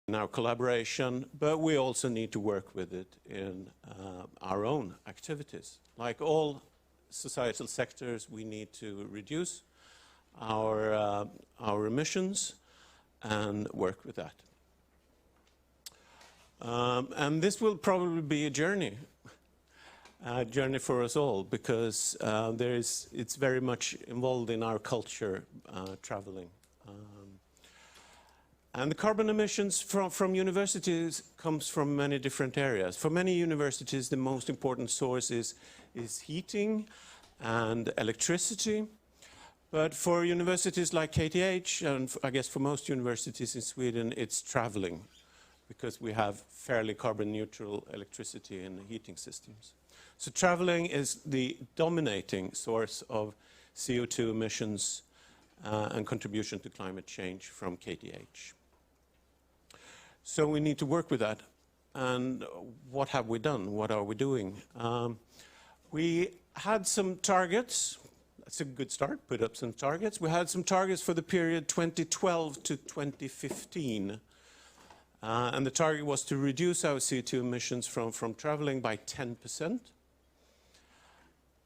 in our collaboration, but we also need to work with it in our own activities. Like all societal sectors, we need to reduce our emissions and work with that. And this will probably be a journey for us all, because it's very much involved in our culture, traveling. And the carbon emissions from universities comes from many different areas. For many universities, the most important source is heating and electricity. But for universities like KTH, and I guess for most universities in Sweden, it's traveling, because we have fairly carbon neutral electricity in the heating systems. So traveling is the dominating source of CO2 emissions and contribution to climate change from KTH. So we need to work with that. And what have we done? What are we doing? We had some targets. That's a good start, put up some targets. We had some targets for the period 2012 to 2015. And the target was to reduce our CO2 emissions from traveling by 10%.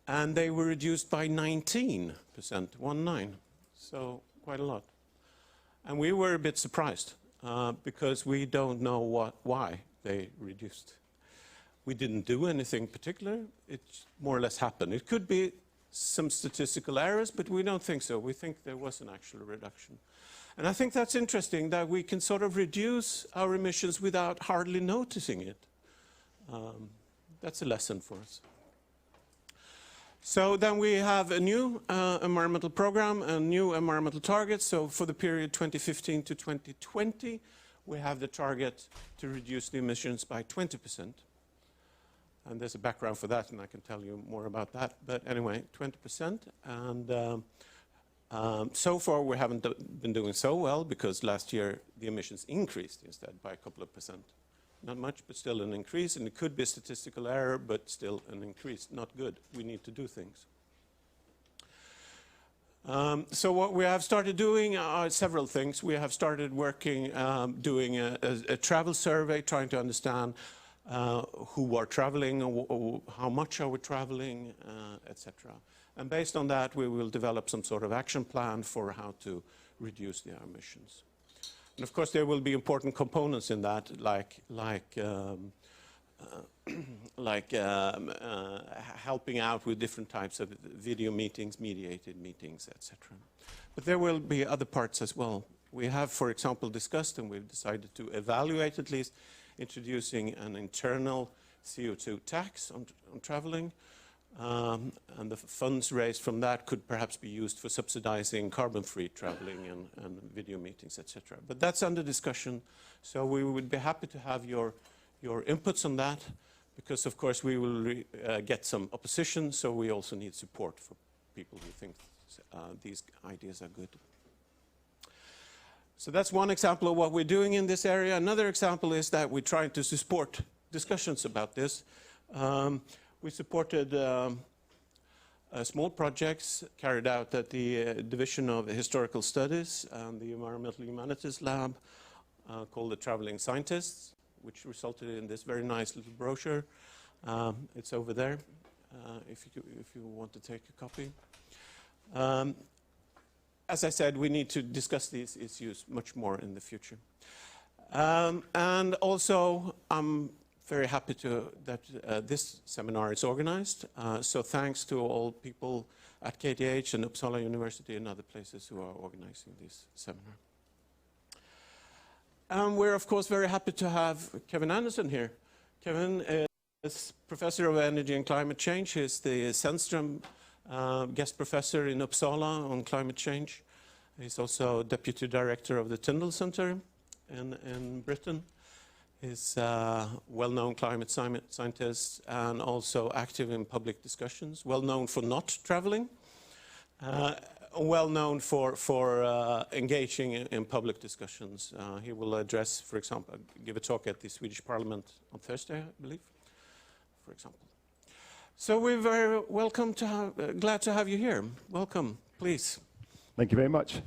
And they were reduced by 19%, 19. So quite a lot. And we were a bit surprised. Because we don't know why they reduced. We didn't do anything particular. It more or less happened. It could be some statistical errors, but we don't think so. We think there was an actual reduction. And I think that's interesting, that we can sort of reduce our emissions without hardly noticing it. That's a lesson for us. So then we have a new environmental program and new environmental targets. So for the period 2015 to 2020, we have the target to reduce the emissions by 20%. And there's a background for that, and I can tell you more about that. But anyway, 20%. And so far we haven't been doing so well, because last year the emissions increased instead by a couple of percent. Not much, but still an increase, and it could be a statistical error, but still an increase. Not good. We need to do things. So what we have started doing are several things. We have started working, doing a travel survey, trying to understand who are traveling, or how much are we traveling, etc. And based on that, we will develop some sort of action plan for how to reduce the emissions. And of course, there will be important components in that, helping out with different types of video meetings, mediated meetings, etc. But there will be other parts as well. We have, for example, discussed, and we've decided to evaluate at least, introducing an internal CO2 tax on traveling. And the funds raised from that could perhaps be used for subsidizing carbon-free traveling and video meetings, etc. But that's under discussion, so we would be happy to have your inputs on that, because of course we will get some opposition, so we also need support for people who think these ideas are good. So that's one example of what we're doing in this area. Another example is that we're trying to support discussions about this. We supported small projects carried out at the Division of Historical Studies and the Environmental Humanities Lab called the Traveling Scientists, which resulted in this very nice little brochure. It's over there if you want to take a copy. As I said, we need to discuss these issues much more in the future. And also, I'm very happy that this seminar is organized. So thanks to all people at KTH and Uppsala University and other places who are organizing this seminar. And we're of course very happy to have Kevin Anderson here. Kevin is Professor of Energy and Climate Change. He's the Sennström guest professor in Uppsala on climate change. He's also Deputy Director of the Tyndall Center in Britain. He's a well-known climate scientist and also active in public discussions, well-known for not traveling, well-known for engaging in public discussions. He will address, for example, give a talk at the Swedish Parliament on Thursday, I believe, for example. So we're very glad to have you here. Welcome, please. Thank you very much.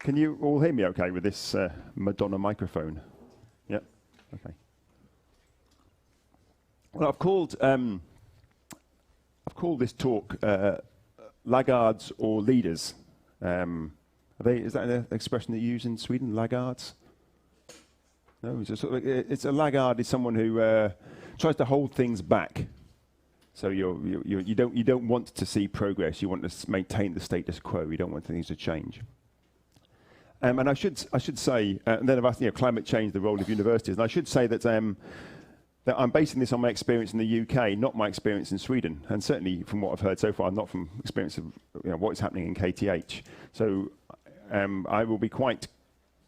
Can you all hear me okay with this Madonna microphone? Yep. Okay. Well, I've called this talk Laggards or leaders. Is that an expression that you use in Sweden, Laggards? No, it's a laggard is someone who tries to hold things back. So you don't want to see progress. You want to maintain the status quo. You don't want things to change. And I should say, and then I've asked, climate change, the role of universities. And I should say that that I'm basing this on my experience in the UK, not my experience in Sweden, and certainly from what I've heard so far, not from experience of what is happening in KTH. So I will be quite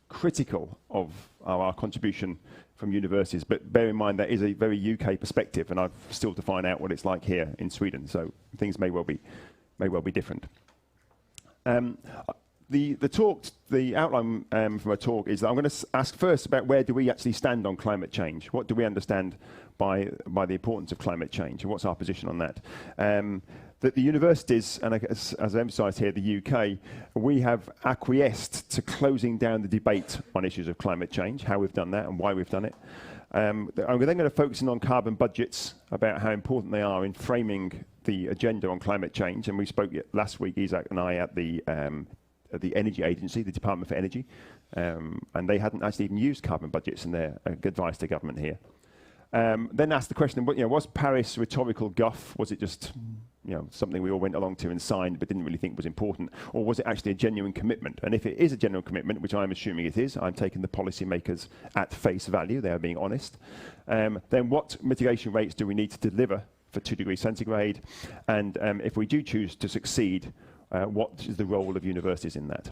critical of our contribution from universities, but bear in mind that is a very UK perspective, and I've still to find out what it's like here in Sweden. So things may well be different. The outline from a talk is that I'm going to ask first about where do we actually stand on climate change? What do we understand by the importance of climate change, and what's our position on that? That the universities, and as I've emphasised here, the UK, we have acquiesced to closing down the debate on issues of climate change, how we've done that and why we've done it. I'm then going to focus in on carbon budgets, about how important they are in framing the agenda on climate change. And we spoke last week, Isaac and I, at the Energy Agency, the Department for Energy, and they hadn't actually even used carbon budgets in their advice to government here. Then asked the question, was Paris rhetorical guff? Was it just something we all went along to and signed but didn't really think was important? Or was it actually a genuine commitment? And if it is a genuine commitment, which I'm assuming it is, I'm taking the policymakers at face value, they are being honest, then what mitigation rates do we need to deliver for 2 degrees centigrade? And if we do choose to succeed, what is the role of universities in that?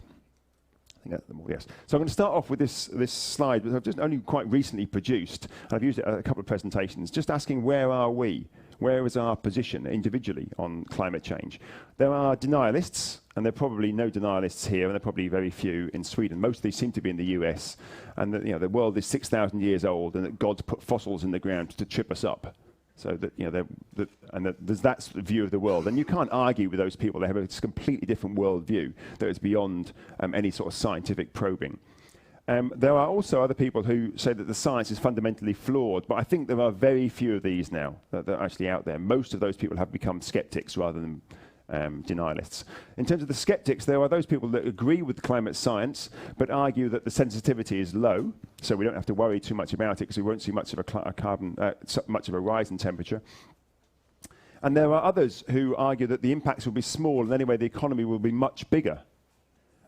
I think that's yes. So I'm going to start off with this slide, which I've just only quite recently produced. I've used it at a couple of presentations, just asking where are we? Where is our position individually on climate change? There are denialists, and there are probably no denialists here, and there are probably very few in Sweden. Most of these seem to be in the US, and that the world is 6,000 years old, and that God's put fossils in the ground to trip us up. So that there's that sort of view of the world, and you can't argue with those people. They have a completely different worldview that is beyond any sort of scientific probing. There are also other people who say that the science is fundamentally flawed, but I think there are very few of these now that are actually out there. Most of those people have become skeptics rather than denialists. In terms of the skeptics, there are those people that agree with climate science, but argue that the sensitivity is low, so we don't have to worry too much about it because we won't see much of much of a rise in temperature. And there are others who argue that the impacts will be small, and anyway, the economy will be much bigger.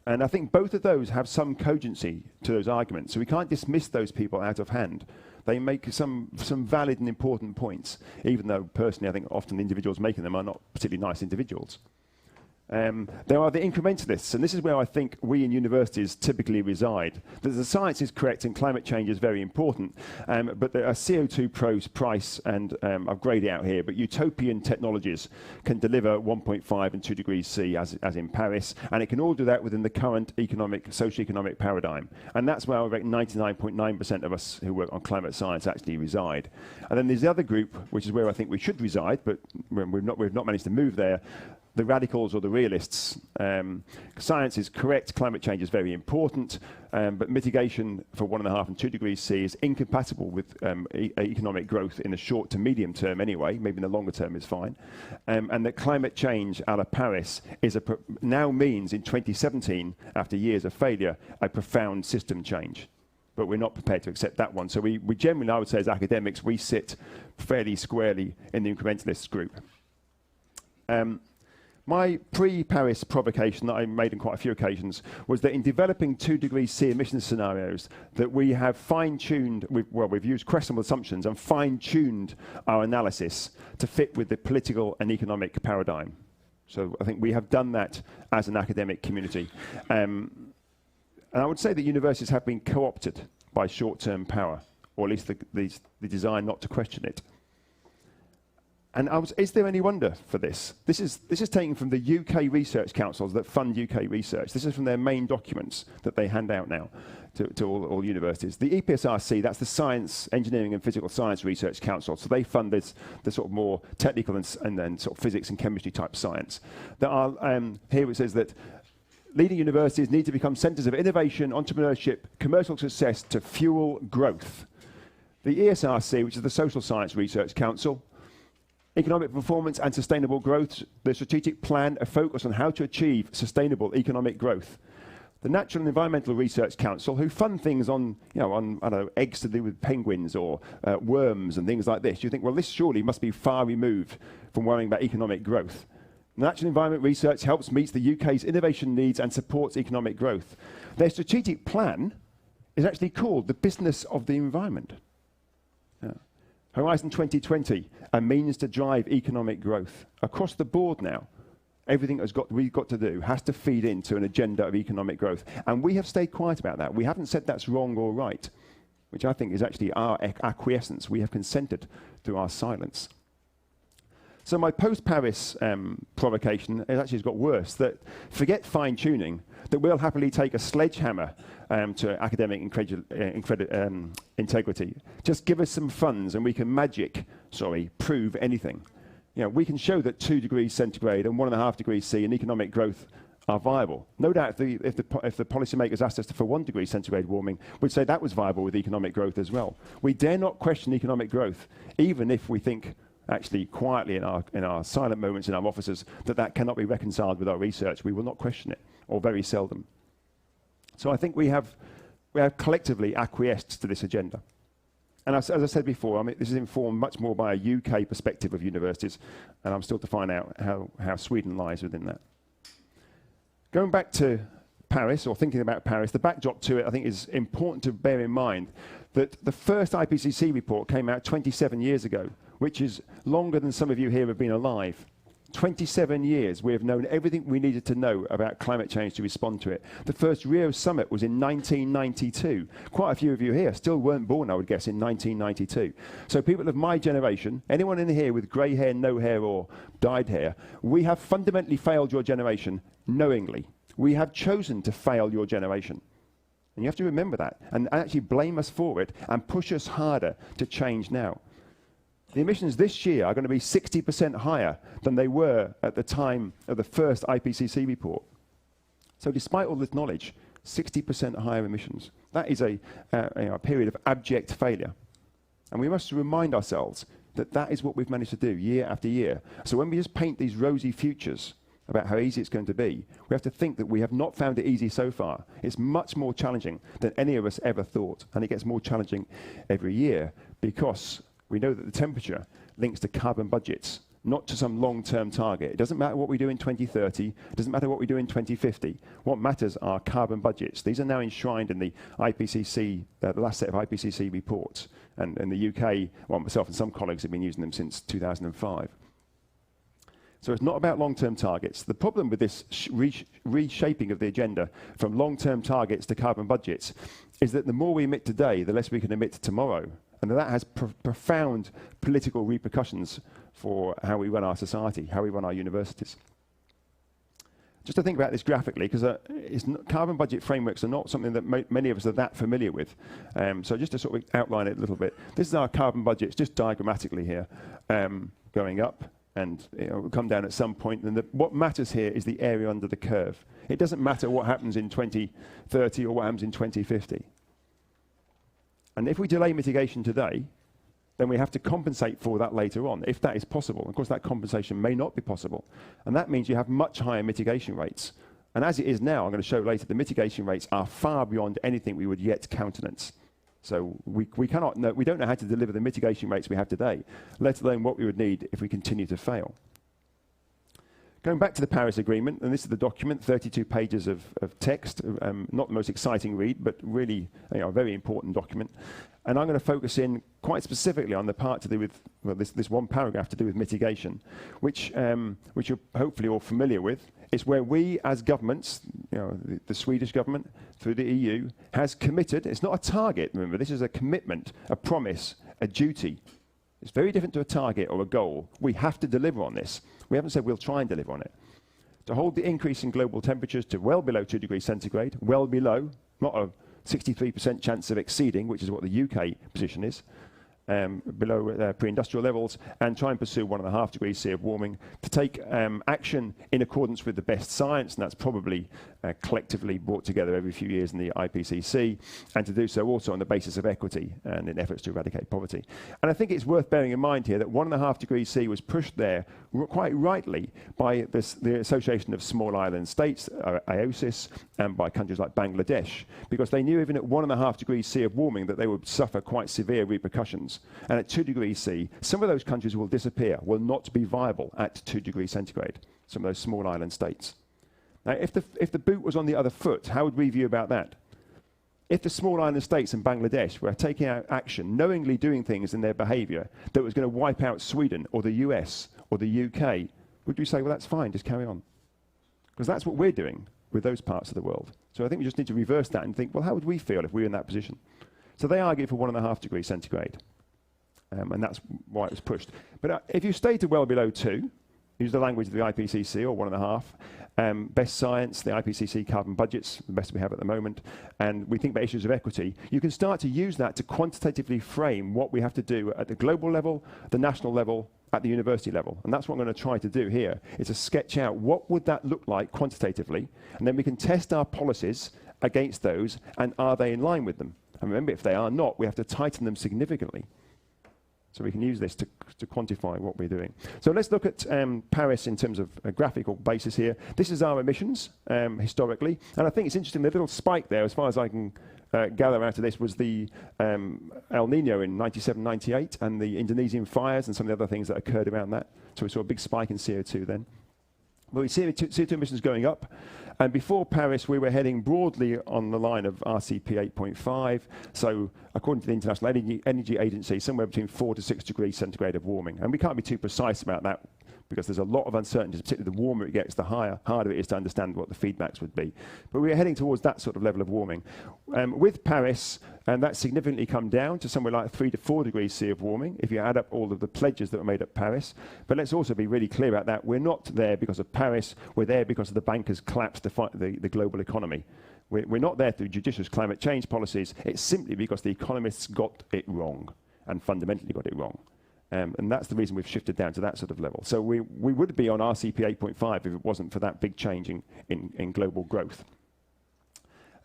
And I think both of those have some cogency to those arguments, so we can't dismiss those people out of hand. They make some valid and important points, even though personally I think often the individuals making them are not particularly nice individuals. There are the incrementalists, and this is where I think we in universities typically reside. That the science is correct and climate change is very important, but there are CO2 price, and I've graded it out here, but utopian technologies can deliver 1.5 and 2 degrees C as in Paris, and it can all do that within the current socio-economic paradigm. And that's where I reckon 99.9% of us who work on climate science actually reside. And then there's the other group, which is where I think we should reside, but we've not managed to move there, the radicals or the realists. Science is correct, climate change is very important, but mitigation for 1.5 and 2 degrees C is incompatible with economic growth in the short to medium term anyway, maybe in the longer term is fine. And that climate change a la Paris is now means in 2017, after years of failure, a profound system change. But we're not prepared to accept that one. So we generally, I would say as academics, we sit fairly squarely in the incrementalist group. My pre-Paris provocation that I made on quite a few occasions was that in developing 2 degrees C emissions scenarios, that we have fine-tuned, we've used questionable assumptions and fine-tuned our analysis to fit with the political and economic paradigm. So I think we have done that as an academic community. And I would say that universities have been co-opted by short-term power, or at least the desire not to question it. And is there any wonder for this? This is taken from the UK research councils that fund UK research. This is from their main documents that they hand out now to all universities. The EPSRC, that's the Science, Engineering and Physical Science Research Council. So they fund the sort of more technical and then sort of physics and chemistry type science. There are, here it says that leading universities need to become centres of innovation, entrepreneurship, commercial success to fuel growth. The ESRC, which is the Social Science Research Council, Economic Performance and Sustainable Growth, the strategic plan, a focus on how to achieve sustainable economic growth. The Natural and Environmental Research Council, who fund things on, I don't know, eggs to do with penguins or worms and things like this. You think, well, this surely must be far removed from worrying about economic growth. Natural Environment Research helps meet the UK's innovation needs and supports economic growth. Their strategic plan is actually called the Business of the Environment. Horizon 2020, a means to drive economic growth. Across the board now, everything we've got to do has to feed into an agenda of economic growth. And we have stayed quiet about that. We haven't said that's wrong or right, which I think is actually our acquiescence. We have consented to our silence. So my post-Paris provocation has got worse, that forget fine-tuning, that we'll happily take a sledgehammer to academic integrity. Just give us some funds and we can prove anything. We can show that 2 degrees centigrade and 1.5 degrees C in economic growth are viable. No doubt if the policymakers asked us for 1 degree centigrade warming, we'd say that was viable with economic growth as well. We dare not question economic growth, even if we think actually quietly in our silent moments in our offices that cannot be reconciled with our research. We will not question it, or very seldom. So I think we have collectively acquiesced to this agenda. And as I said before, this is informed much more by a UK perspective of universities, and I'm still to find out how Sweden lies within that. Going back to Paris, or thinking about Paris, the backdrop to it, I think, is important to bear in mind that the first IPCC report came out 27 years ago, which is longer than some of you here have been alive. 27 years we have known everything we needed to know about climate change to respond to it. The first Rio summit was in 1992. Quite a few of you here still weren't born, I would guess, in 1992. So people of my generation, anyone in here with grey hair, no hair, or dyed hair, we have fundamentally failed your generation knowingly. We have chosen to fail your generation. And you have to remember that, and actually blame us for it, and push us harder to change now. The emissions this year are going to be 60% higher than they were at the time of the first IPCC report. So despite all this knowledge, 60% higher emissions. That is a period of abject failure. And we must remind ourselves that that is what we've managed to do year after year. So when we just paint these rosy futures about how easy it's going to be, we have to think that we have not found it easy so far. It's much more challenging than any of us ever thought. And it gets more challenging every year because we know that the temperature links to carbon budgets, not to some long-term target. It doesn't matter what we do in 2030. It doesn't matter what we do in 2050. What matters are carbon budgets. These are now enshrined in the IPCC, the last set of IPCC reports. And in the UK, well, myself and some colleagues have been using them since 2005. So it's not about long-term targets. The problem with this reshaping of the agenda from long-term targets to carbon budgets is that the more we emit today, the less we can emit tomorrow. And that has profound political repercussions for how we run our society, how we run our universities. Just to think about this graphically, because carbon budget frameworks are not something that many of us are that familiar with. So just to sort of outline it a little bit, this is our carbon budgets, just diagrammatically here, going up, and we'll come down at some point. And what matters here is the area under the curve. It doesn't matter what happens in 2030 or what happens in 2050. And if we delay mitigation today, then we have to compensate for that later on, if that is possible. Of course, that compensation may not be possible. And that means you have much higher mitigation rates. And as it is now, I'm going to show later, the mitigation rates are far beyond anything we would yet countenance. So we don't know how to deliver the mitigation rates we have today, let alone what we would need if we continue to fail. Going back to the Paris Agreement, and this is the document, 32 pages of text, not the most exciting read, but really a very important document. And I'm going to focus in quite specifically on the part to do with, well, this one paragraph to do with mitigation, which you're hopefully all familiar with. It's where we as governments, the Swedish government through the EU, has committed, it's not a target, remember, this is a commitment, a promise, a duty. It's very different to a target or a goal. We have to deliver on this. We haven't said we'll try and deliver on it. To hold the increase in global temperatures to well below 2 degrees centigrade, well below, not a 63% chance of exceeding, which is what the UK position is, below pre-industrial levels, and try and pursue 1.5 degrees C of warming, to take action in accordance with the best science, and that's probably collectively brought together every few years in the IPCC, and to do so also on the basis of equity and in efforts to eradicate poverty. And I think it's worth bearing in mind here that 1.5 degrees C was pushed there quite rightly by the Association of Small Island States, AOSIS, and by countries like Bangladesh, because they knew even at 1.5 degrees C of warming that they would suffer quite severe repercussions. And at 2 degrees C, some of those countries will disappear, will not be viable at 2 degrees centigrade, some of those small island states. Now, if the boot was on the other foot, how would we view about that? If the small island states in Bangladesh were taking out action, knowingly doing things in their behaviour that was going to wipe out Sweden or the US or the UK, would we say, well, that's fine, just carry on? Because that's what we're doing with those parts of the world. So I think we just need to reverse that and think, well, how would we feel if we were in that position? So they argue for 1.5 degrees centigrade. And that's why it was pushed. But if you stay to well below 2, use the language of the IPCC, or 1.5, best science, the IPCC carbon budgets, the best we have at the moment, and we think about issues of equity, you can start to use that to quantitatively frame what we have to do at the global level, the national level, at the university level. And that's what I'm going to try to do here, is to sketch out what would that look like quantitatively, and then we can test our policies against those, and are they in line with them? And remember, if they are not, we have to tighten them significantly. So we can use this to quantify what we're doing. So let's look at Paris in terms of a graphical basis here. This is our emissions historically. And I think it's interesting, the little spike there, as far as I can gather out of this, was the El Nino in 97, 98, and the Indonesian fires and some of the other things that occurred around that. So we saw a big spike in CO2 then. Well, we see CO2 emissions going up. And before Paris, we were heading broadly on the line of RCP 8.5. So according to the International Energy Agency, somewhere between 4 to 6 degrees centigrade of warming. And we can't be too precise about that, because there's a lot of uncertainties, particularly the warmer it gets, the harder it is to understand what the feedbacks would be. But we're heading towards that sort of level of warming. With Paris, and that's significantly come down to somewhere like 3 to 4 degrees C of warming, if you add up all of the pledges that were made at Paris. But let's also be really clear about that. We're not there because of Paris. We're there because of the bankers' collapse to fight the global economy. We're not there through judicious climate change policies. It's simply because the economists got it wrong, and fundamentally got it wrong. And that's the reason we've shifted down to that sort of level. So we would be on RCP 8.5 if it wasn't for that big change in global growth.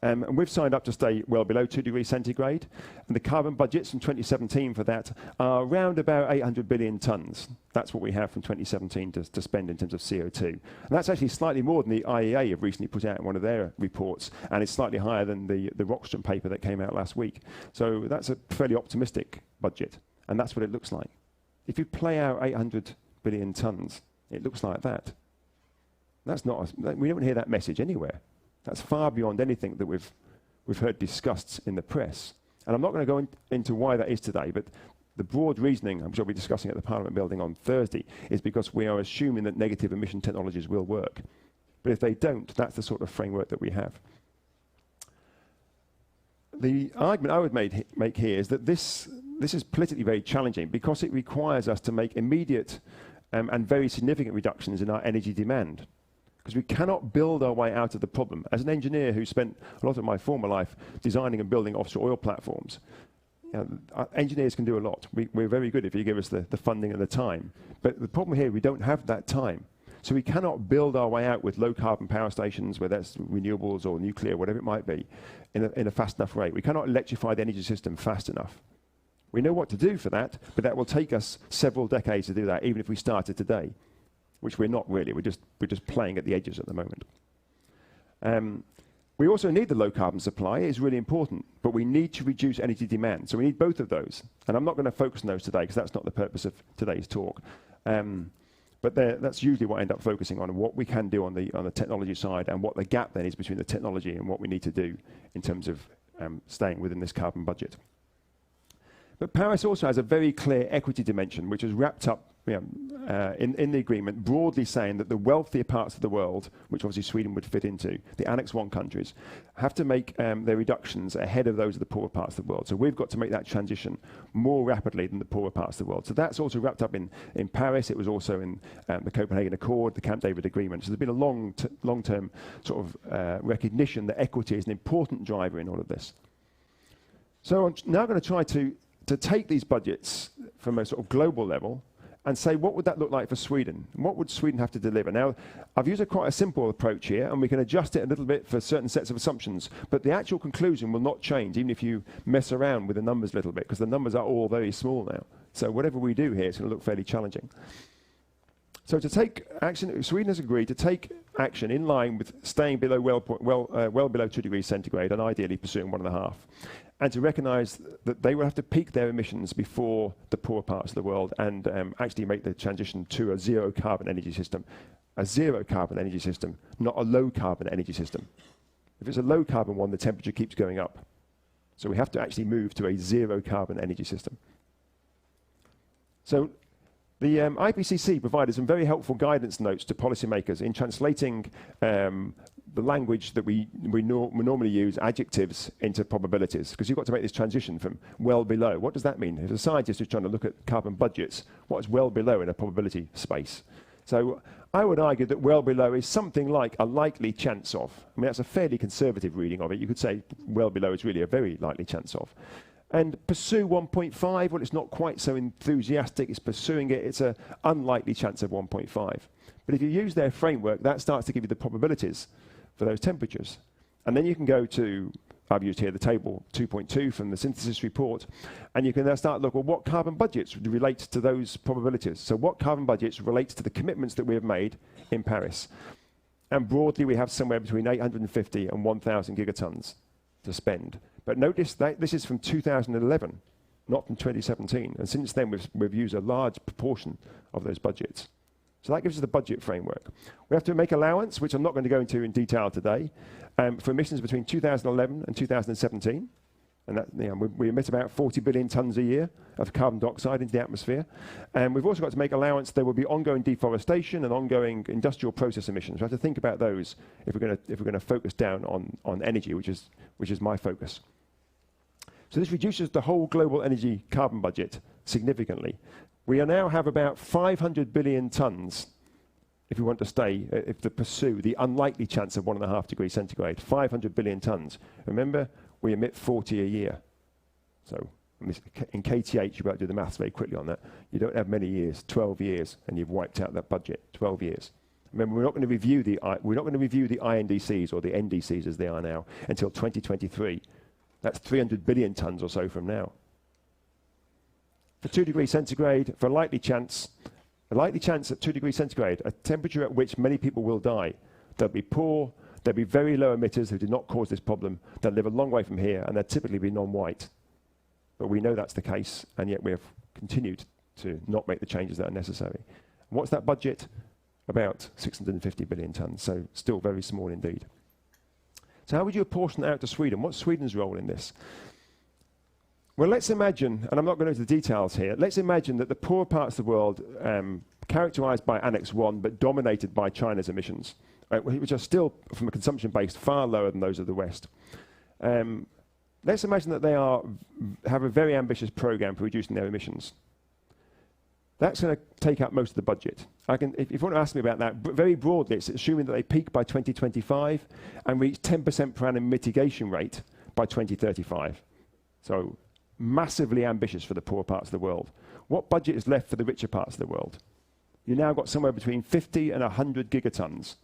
And we've signed up to stay well below 2 degrees centigrade. And the carbon budgets from 2017 for that are around about 800 billion tonnes. That's what we have from 2017 to spend in terms of CO2. And that's actually slightly more than the IEA have recently put out in one of their reports. And it's slightly higher than the Rockström paper that came out last week. So that's a fairly optimistic budget. And that's what it looks like. If you play out 800 billion tonnes, it looks like that. That's not we don't hear that message anywhere. That's far beyond anything that we've heard discussed in the press. And I'm not going to go into why that is today, but the broad reasoning, I'm sure we'll be discussing at the Parliament building on Thursday, is because we are assuming that negative emission technologies will work. But if they don't, that's the sort of framework that we have. The argument I would make here is that this is politically very challenging because it requires us to make immediate and very significant reductions in our energy demand. Because we cannot build our way out of the problem. As an engineer who spent a lot of my former life designing and building offshore oil platforms, engineers can do a lot. We're very good if you give us the funding and the time. But the problem here, we don't have that time. So we cannot build our way out with low-carbon power stations, whether that's renewables or nuclear, whatever it might be, in a fast enough rate. We cannot electrify the energy system fast enough. We know what to do for that, but that will take us several decades to do that, even if we started today, which we're not really. We're just playing at the edges at the moment. We also need the low-carbon supply. It's really important, but we need to reduce energy demand. So we need both of those. And I'm not going to focus on those today, because that's not the purpose of today's talk. But that's usually what I end up focusing on, what we can do on the technology side, and what the gap then is between the technology and what we need to do in terms of staying within this carbon budget. But Paris also has a very clear equity dimension, which is wrapped up in the agreement, broadly saying that the wealthier parts of the world, which obviously Sweden would fit into, the Annex 1 countries, have to make their reductions ahead of those of the poorer parts of the world. So we've got to make that transition more rapidly than the poorer parts of the world. So that's also wrapped up in Paris. It was also in the Copenhagen Accord, the Camp David Agreement. So there's been a long-term sort of recognition that equity is an important driver in all of this. So I'm now going to try to to take these budgets from a sort of global level and say, what would that look like for Sweden? What would Sweden have to deliver? Now, I've used quite a simple approach here, and we can adjust it a little bit for certain sets of assumptions, but the actual conclusion will not change, even if you mess around with the numbers a little bit, because the numbers are all very small now. So whatever we do here, it's going to look fairly challenging. So to take action, Sweden has agreed to take action in line with staying below well below 2 degrees centigrade and ideally pursuing 1.5. And to recognise that they will have to peak their emissions before the poor parts of the world and actually make the transition to a zero carbon energy system. A zero carbon energy system, not a low carbon energy system. If it's a low carbon one, the temperature keeps going up. So we have to actually move to a zero carbon energy system. So the IPCC provided some very helpful guidance notes to policymakers in translating the language that we normally use, adjectives, into probabilities, because you've got to make this transition from well below. What does that mean? If a scientist is trying to look at carbon budgets, what is well below in a probability space? So I would argue that well below is something like a likely chance of. I mean, that's a fairly conservative reading of it. You could say well below is really a very likely chance of. And pursue 1.5, well, it's not quite so enthusiastic. It's pursuing it. It's an unlikely chance of 1.5. But if you use their framework, that starts to give you the probabilities for those temperatures. And then you can go to, I've used here the table 2.2 from the synthesis report, and you can then start to look at what carbon budgets relate to those probabilities. So what carbon budgets relate to the commitments that we have made in Paris. And broadly, we have somewhere between 850 and 1,000 gigatons to spend. But notice that this is from 2011, not from 2017. And since then, we've used a large proportion of those budgets. So that gives us the budget framework. We have to make allowance, which I'm not going to go into in detail today, for emissions between 2011 and 2017. And that, we emit about 40 billion tons a year of carbon dioxide into the atmosphere. And we've also got to make allowance. There will be ongoing deforestation and ongoing industrial process emissions. We have to think about those if we're going to focus down on energy, which is my focus. So this reduces the whole global energy carbon budget significantly. We now have about 500 billion tons, if we want to stay, if to pursue the unlikely chance of 1.5 degrees centigrade, 500 billion tons. Remember, we emit 40 a year. So in KTH, you've got to do the maths very quickly on that. You don't have many years, 12 years, and you've wiped out that budget, 12 years. Remember, we're not going to review the INDCs or the NDCs as they are now until 2023. That's 300 billion tons or so from now. For 2 degrees centigrade, for a likely chance at 2 degrees centigrade, a temperature at which many people will die. They'll be poor, there'll be very low emitters who did not cause this problem, they'll live a long way from here, and they'll typically be non-white. But we know that's the case, and yet we have continued to not make the changes that are necessary. And what's that budget? About 650 billion tons, so still very small indeed. So how would you apportion that out to Sweden? What's Sweden's role in this? Well, let's imagine, and I'm not going into the details here, let's imagine that the poor parts of the world, characterized by Annex 1, but dominated by China's emissions, which are still, from a consumption base, far lower than those of the West. Let's imagine that they have a very ambitious program for reducing their emissions. That's going to take up most of the budget. If you want to ask me about that, very broadly, it's assuming that they peak by 2025 and reach 10% per annum mitigation rate by 2035. So massively ambitious for the poor parts of the world. What budget is left for the richer parts of the world? You've now got somewhere between 50 and 100 gigatons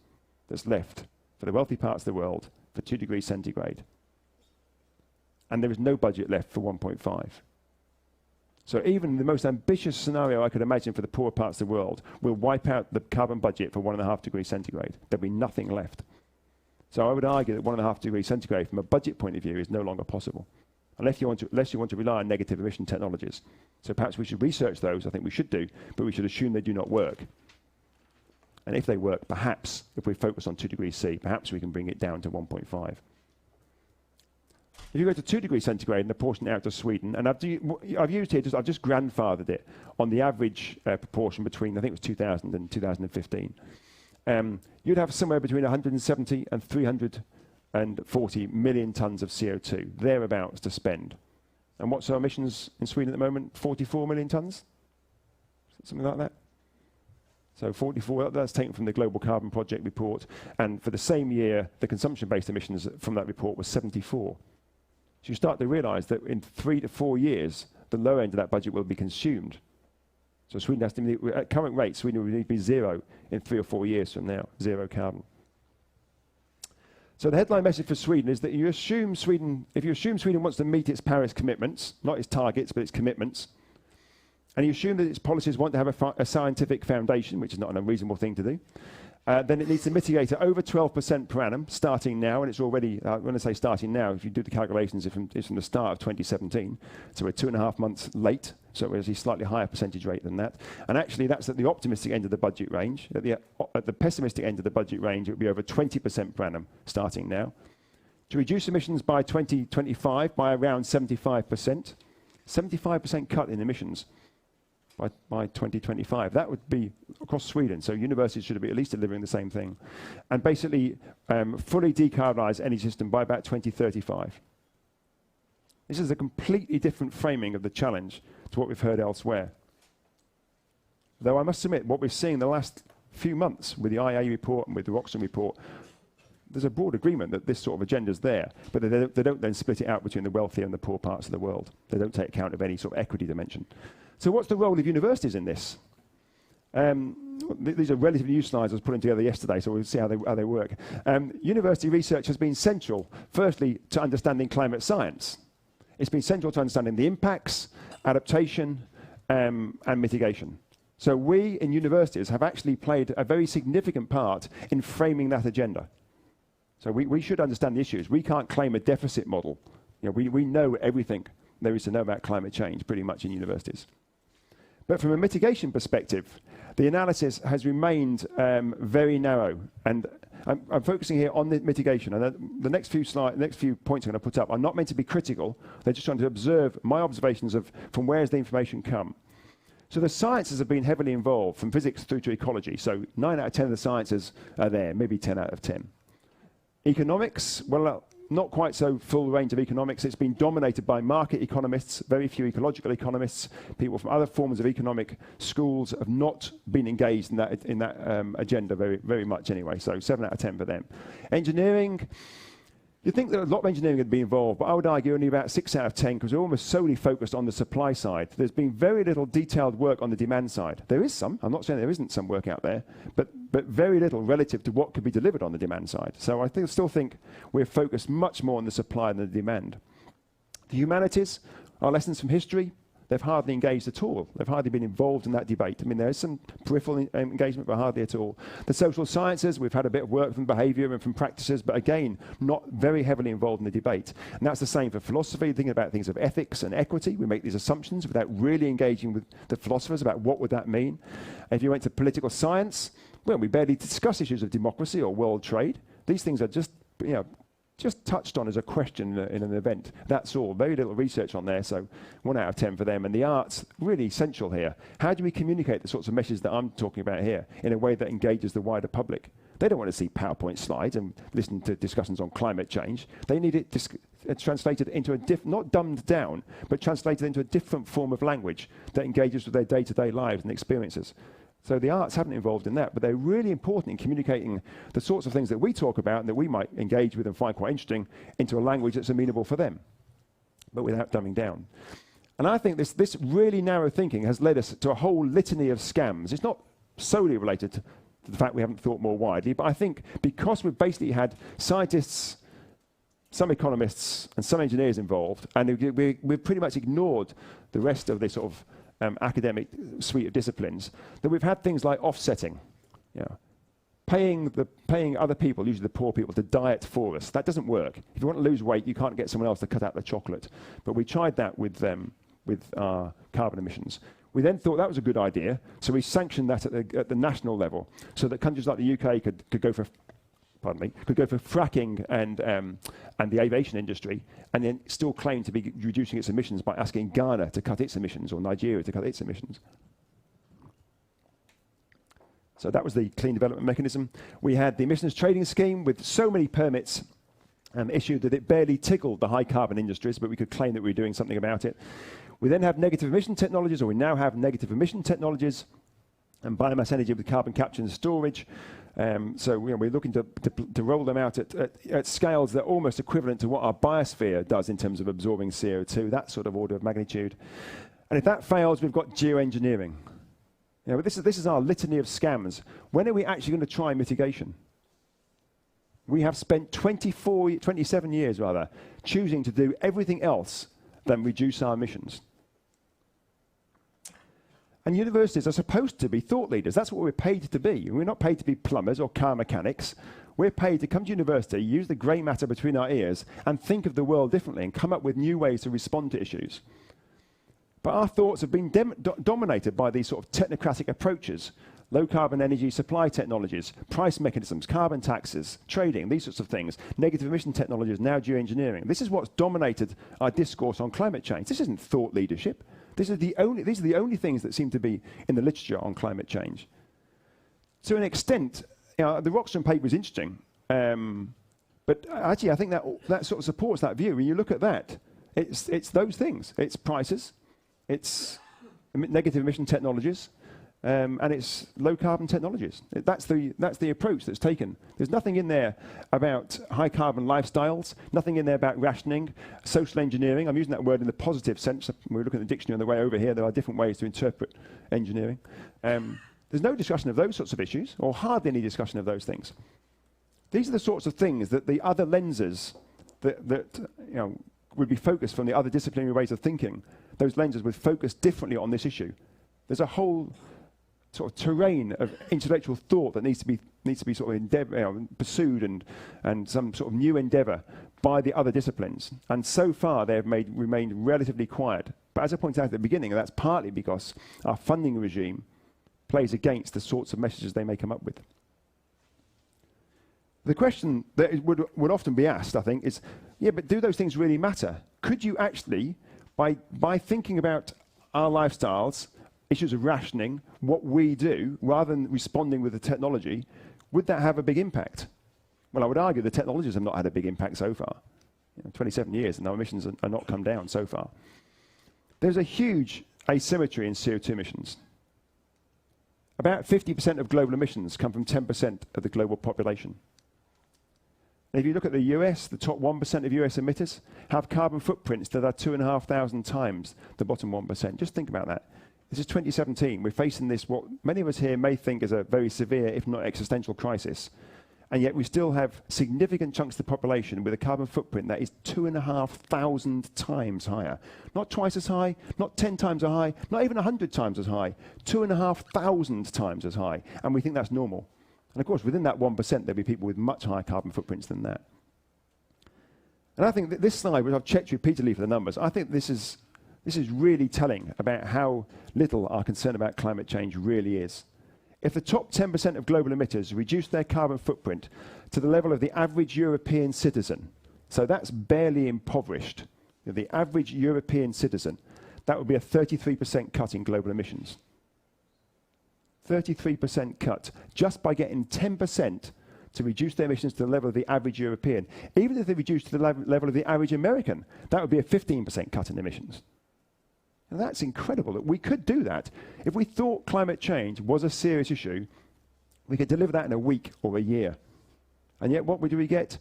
that's left for the wealthy parts of the world for 2 degrees centigrade. And there is no budget left for 1.5. So even the most ambitious scenario I could imagine for the poor parts of the world will wipe out the carbon budget for 1.5 degrees centigrade. There'll be nothing left. So I would argue that 1.5 degrees centigrade from a budget point of view is no longer possible, unless you want to rely on negative emission technologies. So perhaps we should research those. I think we should do, but we should assume they do not work. And if they work, perhaps, if we focus on 2 degrees C, perhaps we can bring it down to 1.5. If you go to 2 degrees centigrade and apportion it out to Sweden, and I've used here, I've just grandfathered it on the average proportion between, I think it was 2000 and 2015. You'd have somewhere between 170 and 340 million tons of CO2, thereabouts, to spend. And what's our emissions in Sweden at the moment? 44 million tons? Something like that? So 44, that's taken from the Global Carbon Project report. And for the same year, the consumption-based emissions from that report was 74. So you start to realize that in 3 to 4 years, the lower end of that budget will be consumed. So Sweden has to, at current rate, Sweden will need to be zero in 3 or 4 years from now, zero carbon. So the headline message for Sweden is that if you assume Sweden wants to meet its Paris commitments, not its targets, but its commitments, and you assume that its policies want to have a scientific foundation, which is not an unreasonable thing to do, then it needs to mitigate at over 12% per annum, starting now, and it's already, when I say starting now, if you do the calculations, it's from the start of 2017, so we're 2.5 months late, so it's a slightly higher percentage rate than that. And actually, that's at the optimistic end of the budget range. At the pessimistic end of the budget range, it would be over 20% per annum, starting now. To reduce emissions by 2025 by around 75%, 75% cut in emissions by 2025. That would be across Sweden, so universities should be at least delivering the same thing. And basically, fully decarbonise energy system by about 2035. This is a completely different framing of the challenge to what we've heard elsewhere. Though I must admit, what we're seeing the last few months with the IEA report and with the Roxham report, there's a broad agreement that this sort of agenda is there, but they don't then split it out between the wealthy and the poor parts of the world. They don't take account of any sort of equity dimension. So what's the role of universities in this? These are relatively new slides I was putting together yesterday, so we'll see how they work. University research has been central, firstly, to understanding climate science. It's been central to understanding the impacts, adaptation, and mitigation. So we in universities have actually played a very significant part in framing that agenda. So we should understand the issues. We can't claim a deficit model. You know, we know everything there is to know about climate change pretty much in universities. But from a mitigation perspective, the analysis has remained very narrow. And I'm focusing here on the mitigation. And the next few points I'm going to put up are not meant to be critical. They're just trying to observe my observations of from where has the information come. So the sciences have been heavily involved, from physics through to ecology. So 9 out of 10 of the sciences are there, maybe 10 out of 10. Economics, well, not quite so full range of economics. It's been dominated by market economists, very few ecological economists. People from other forms of economic schools have not been engaged in that agenda very much anyway. So 7 out of 10 for them. Engineering, you'd think that a lot of engineering would be involved, but I would argue only about 6 out of 10 because we're almost solely focused on the supply side. There's been very little detailed work on the demand side. There is some. I'm not saying there isn't some work out there, but very little relative to what could be delivered on the demand side. So I still think we're focused much more on the supply than the demand. The humanities, our lessons from history, they've hardly engaged at all. They've hardly been involved in that debate. I mean, there is some peripheral engagement, but hardly at all. The social sciences, we've had a bit of work from behaviour and from practices, but again, not very heavily involved in the debate. And that's the same for philosophy, thinking about things of ethics and equity. We make these assumptions without really engaging with the philosophers about what would that mean. And if you went to political science, well, we barely discuss issues of democracy or world trade. These things are just, just touched on as a question in an event. That's all. Very little research on there, so 1 out of 10 for them. And the arts, really essential here. How do we communicate the sorts of messages that I'm talking about here in a way that engages the wider public? They don't want to see PowerPoint slides and listen to discussions on climate change. They need it translated into a not dumbed down, but translated into a different form of language that engages with their day-to-day lives and experiences. So the arts haven't involved in that, but they're really important in communicating the sorts of things that we talk about and that we might engage with and find quite interesting into a language that's amenable for them, but without dumbing down. And I think this really narrow thinking has led us to a whole litany of scams. It's not solely related to the fact we haven't thought more widely, but I think because we've basically had scientists, some economists, and some engineers involved, and we've pretty much ignored the rest of this sort of academic suite of disciplines, that we've had things like offsetting, paying other people, usually the poor people, to diet for us. That doesn't work. If you want to lose weight, you can't get someone else to cut out the chocolate. But we tried that with our carbon emissions. We then thought that was a good idea, so we sanctioned that at the national level, so that countries like the UK could go for fracking and the aviation industry, and then still claim to be reducing its emissions by asking Ghana to cut its emissions or Nigeria to cut its emissions. So that was the clean development mechanism. We had the emissions trading scheme with so many permits issued that it barely tickled the high carbon industries, but we could claim that we were doing something about it. We then have negative emission technologies, or we now have negative emission technologies. and biomass energy with carbon capture and storage. So we're looking to roll them out at scales that are almost equivalent to what our biosphere does in terms of absorbing CO2, that sort of order of magnitude. And if that fails, we've got geoengineering. This is our litany of scams. When are we actually going to try mitigation? We have spent 27 years choosing to do everything else than reduce our emissions. And universities are supposed to be thought leaders. That's what we're paid to be. We're not paid to be plumbers or car mechanics. We're paid to come to university, use the grey matter between our ears, and think of the world differently and come up with new ways to respond to issues. But our thoughts have been dominated by these sort of technocratic approaches, low carbon energy supply technologies, price mechanisms, carbon taxes, trading, these sorts of things, negative emission technologies, now geoengineering. This is what's dominated our discourse on climate change. This isn't thought leadership. These are the only things that seem to be in the literature on climate change. To an extent, the Rockstrom paper is interesting, but actually I think that sort of supports that view. When you look at that, it's those things. It's prices, it's negative emission technologies, and it's low carbon technologies. That's the approach that's taken. There's nothing in there about high carbon lifestyles, nothing in there about rationing, social engineering. I'm using that word in the positive sense. We're looking at the dictionary on the way over here. There are different ways to interpret engineering. There's no discussion of those sorts of issues, or hardly any discussion of those things. These are the sorts of things that the other lenses that would be focused from the other disciplinary ways of thinking. Those lenses would focus differently on this issue. There's a whole sort of terrain of intellectual thought that needs to be sort of pursued and some sort of new endeavour by the other disciplines. And so far they have remained relatively quiet. But as I pointed out at the beginning, that's partly because our funding regime plays against the sorts of messages they may come up with. The question that would often be asked, I think, is, but do those things really matter? Could you actually, by thinking about our lifestyles, issues of rationing, what we do, rather than responding with the technology, would that have a big impact? Well, I would argue the technologies have not had a big impact so far. 27 years and our emissions are not come down so far. There's a huge asymmetry in CO2 emissions. About 50% of global emissions come from 10% of the global population. And if you look at the US, the top 1% of US emitters have carbon footprints that are 2,500 times the bottom 1%. Just think about that. This is 2017. We're facing this, what many of us here may think is a very severe, if not existential crisis. And yet we still have significant chunks of the population with a carbon footprint that is 2,500 times higher. Not twice as high, not 10 times as high, not even 100 times as high, 2,500 times as high. And we think that's normal. And of course, within that 1%, there'll be people with much higher carbon footprints than that. And I think that this slide, which I've checked repeatedly for the numbers, I think this is really telling about how little our concern about climate change really is. If the top 10% of global emitters reduce their carbon footprint to the level of the average European citizen, so that's barely impoverished, the average European citizen, that would be a 33% cut in global emissions. 33% cut just by getting 10% to reduce their emissions to the level of the average European. Even if they reduce to the level of the average American, that would be a 15% cut in emissions. And that's incredible that we could do that. If we thought climate change was a serious issue, we could deliver that in a week or a year. And yet what do we get?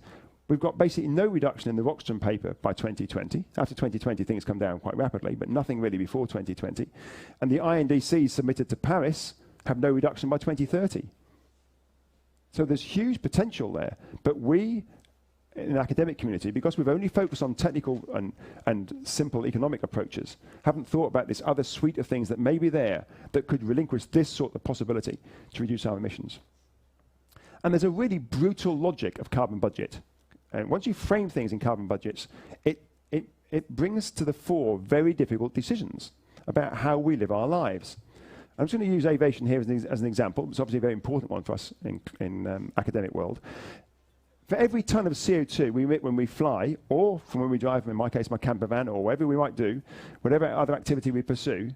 We've got basically no reduction in the Rockstrom paper by 2020. After 2020, things come down quite rapidly, but nothing really before 2020. And the INDCs submitted to Paris have no reduction by 2030. So there's huge potential there. But we, in the academic community, because we've only focused on technical and simple economic approaches, haven't thought about this other suite of things that may be there that could relinquish this sort of possibility to reduce our emissions. And there's a really brutal logic of carbon budget. And once you frame things in carbon budgets, it brings to the fore very difficult decisions about how we live our lives. I'm just going to use aviation here as an example. It's obviously a very important one for us in academic world. For every ton of CO2 we emit when we fly, or from when we drive, in my case, my camper van, or whatever we might do, whatever other activity we pursue,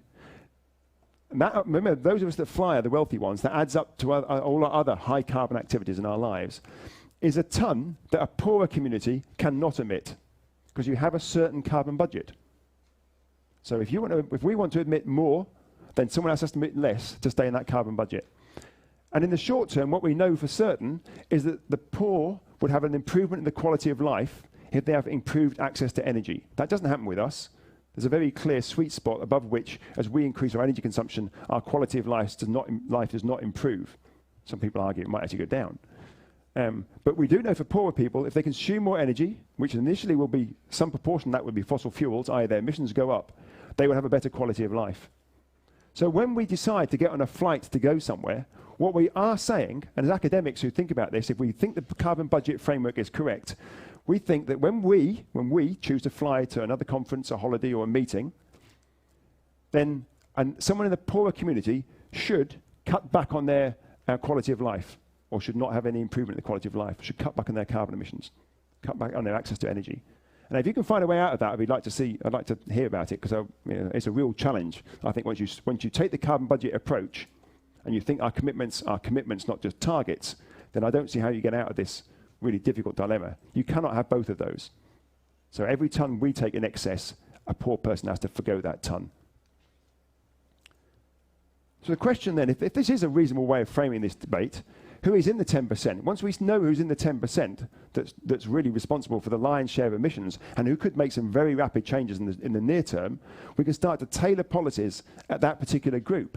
and that, remember, those of us that fly are the wealthy ones, that adds up to all our other high carbon activities in our lives, is a ton that a poorer community cannot emit, because you have a certain carbon budget. So if we want to emit more then someone else has to emit less to stay in that carbon budget. And in the short term, what we know for certain is that the poor would have an improvement in the quality of life if they have improved access to energy. That doesn't happen with us. There's a very clear sweet spot above which, as we increase our energy consumption, our quality of life does not improve. Some people argue it might actually go down. But we do know for poorer people, if they consume more energy, which initially will be some proportion that would be fossil fuels, i.e. their emissions go up, they will have a better quality of life. So when we decide to get on a flight to go somewhere, what we are saying, and as academics who think about this, if we think the carbon budget framework is correct, we think that when we choose to fly to another conference, a holiday or a meeting, then someone in the poorer community should cut back on their quality of life, or should not have any improvement in the quality of life, should cut back on their carbon emissions, cut back on their access to energy. And if you can find a way out of that, I'd like to hear about it, because it's a real challenge. I think once you take the carbon budget approach, and you think our commitments are commitments, not just targets, then I don't see how you get out of this really difficult dilemma. You cannot have both of those. So every ton we take in excess, a poor person has to forgo that ton. So the question then, if this is a reasonable way of framing this debate, who is in the 10%? Once we know who's in the 10% that's really responsible for the lion's share of emissions, and who could make some very rapid changes in the near term, we can start to tailor policies at that particular group.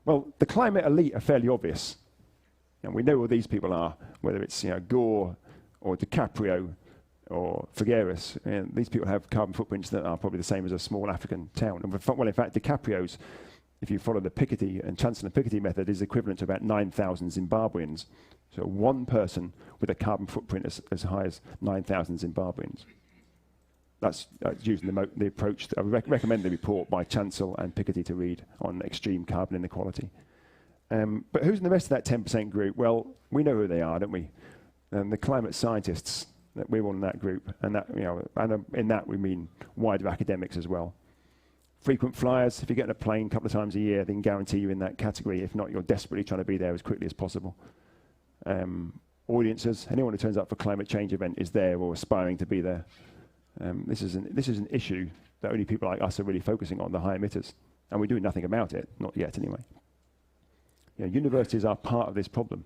Well, the climate elite are fairly obvious. And we know who these people are, whether it's Gore or DiCaprio or Figueres. These people have carbon footprints that are probably the same as a small African town. And well, in fact, DiCaprio's, if you follow the Piketty and Chancellor Piketty method, is equivalent to about 9,000 Zimbabweans. So one person with a carbon footprint as high as 9,000 Zimbabweans. That's using the approach. I recommend the report by Chancellor and Piketty to read on extreme carbon inequality. But who's in the rest of that 10% group? Well, we know who they are, don't we? The climate scientists, that we're all in that group, and that in that we mean wider academics as well. Frequent flyers, if you get in a plane a couple of times a year, they can guarantee you in that category. If not, you're desperately trying to be there as quickly as possible. Audiences, anyone who turns up for a climate change event is there or aspiring to be there. This is an issue that only people like us are really focusing on, the high emitters. And we're doing nothing about it, not yet anyway. Universities are part of this problem.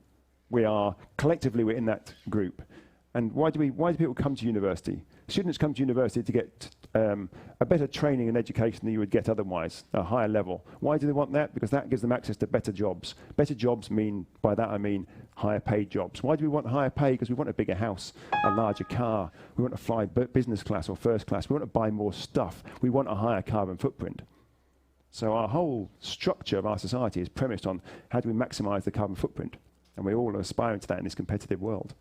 Collectively we're in that group. And why do people come to university? Students come to university to get a better training and education than you would get otherwise, a higher level. Why do they want that? Because that gives them access to better jobs. Better jobs by that I mean higher paid jobs. Why do we want higher pay? Because we want a bigger house, a larger car. We want to fly business class or first class. We want to buy more stuff. We want a higher carbon footprint. So our whole structure of our society is premised on how do we maximize the carbon footprint? And we're all aspiring to that in this competitive world.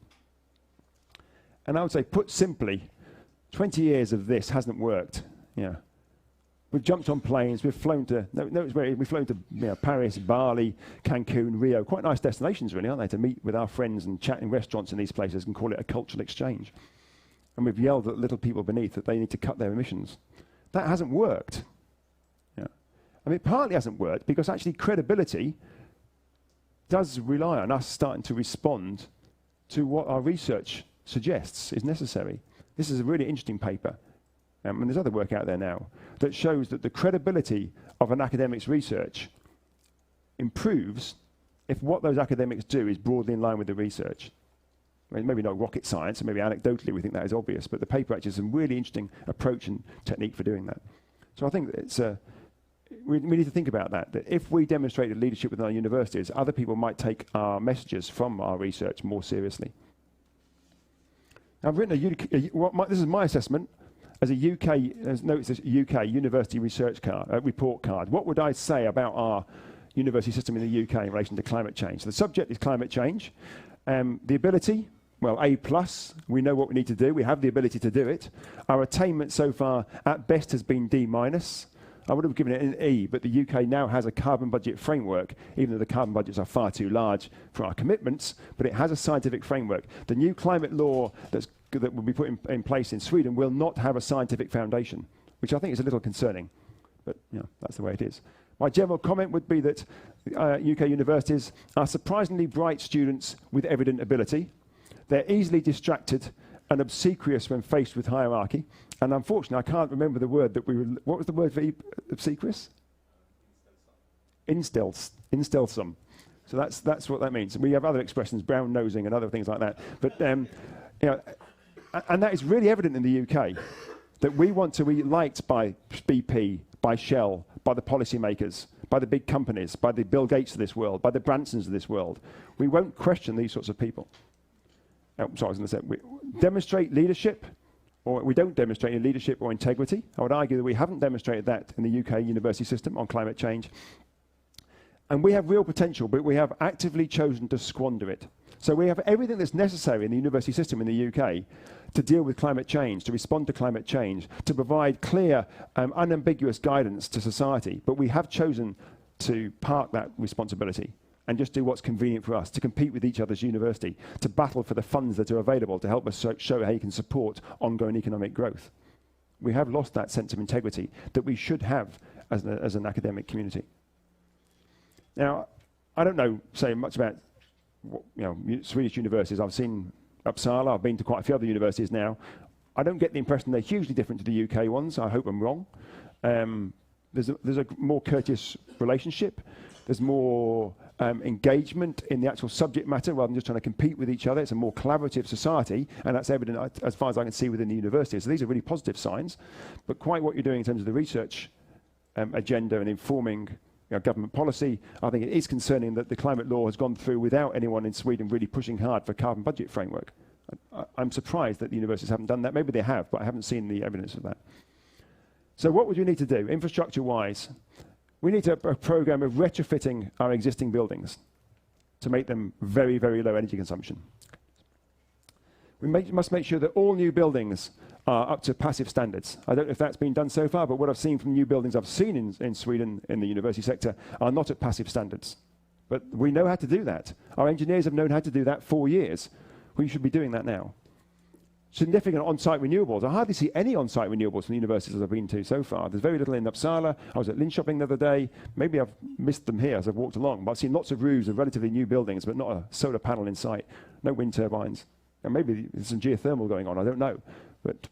And I would say, put simply, 20 years of this hasn't worked. We've jumped on planes, we've flown to Paris, Bali, Cancun, Rio, quite nice destinations really, aren't they, to meet with our friends and chat in restaurants in these places and call it a cultural exchange. And we've yelled at little people beneath that they need to cut their emissions. That hasn't worked. It partly hasn't worked because actually credibility does rely on us starting to respond to what our research suggests is necessary. This is a really interesting paper, and there's other work out there now, that shows that the credibility of an academic's research improves if what those academics do is broadly in line with the research. Maybe not rocket science, and maybe anecdotally we think that is obvious, but the paper actually has a really interesting approach and technique for doing that. So I think it's we need to think about that if we demonstrated leadership within our universities, other people might take our messages from our research more seriously. I've written this is my assessment as a UK university research report card. What would I say about our university system in the UK in relation to climate change? So the subject is climate change. The ability, well, A+, we know what we need to do. We have the ability to do it. Our attainment so far, at best, has been D-. I would have given it an E, but the UK now has a carbon budget framework, even though the carbon budgets are far too large for our commitments, but it has a scientific framework. The new climate law that will be put in place in Sweden will not have a scientific foundation, which I think is a little concerning, but that's the way it is. My general comment would be that UK universities are surprisingly bright students with evident ability. They're easily distracted and obsequious when faced with hierarchy. And unfortunately, I can't remember the word that what was the word for obsequious? instill some. So that's what that means. We have other expressions, brown nosing and other things like that. But and that is really evident in the UK, that we want to be liked by BP, by Shell, by the policymakers, by the big companies, by the Bill Gates of this world, by the Bransons of this world. We won't question these sorts of people. Sorry, I was going to say, we demonstrate leadership, or we don't demonstrate any leadership or integrity. I would argue that we haven't demonstrated that in the UK university system on climate change. And we have real potential, but we have actively chosen to squander it. So we have everything that's necessary in the university system in the UK to deal with climate change, to respond to climate change, to provide clear, unambiguous guidance to society. But we have chosen to park that responsibility and just do what's convenient for us, to compete with each other's university, to battle for the funds that are available to help us show how you can support ongoing economic growth. We have lost that sense of integrity that we should have as an academic community. Now, I don't say much about Swedish universities. I've seen Uppsala, I've been to quite a few other universities now. I don't get the impression they're hugely different to the UK ones. I hope I'm wrong. There's a more courteous relationship. There's more engagement in the actual subject matter rather than just trying to compete with each other. It's a more collaborative society, and that's evident as far as I can see within the university. So these are really positive signs. But quite what you're doing in terms of the research agenda and informing government policy, I think it is concerning that the climate law has gone through without anyone in Sweden really pushing hard for a carbon budget framework. I'm surprised that the universities haven't done that. Maybe they have, but I haven't seen the evidence of that. So what would you need to do, infrastructure-wise? We need a program of retrofitting our existing buildings to make them very, very low energy consumption. We must make sure that all new buildings are up to passive standards. I don't know if that's been done so far, but what I've seen from new buildings I've seen in Sweden in the university sector are not at passive standards. But we know how to do that. Our engineers have known how to do that for years. We should be doing that now. Significant on-site renewables. I hardly see any on-site renewables from the universities I've been to so far. There's very little in Uppsala. I was at Linköping the other day. Maybe I've missed them here as I've walked along, but I've seen lots of roofs of relatively new buildings, but not a solar panel in sight, no wind turbines. And maybe there's some geothermal going on, I don't know. But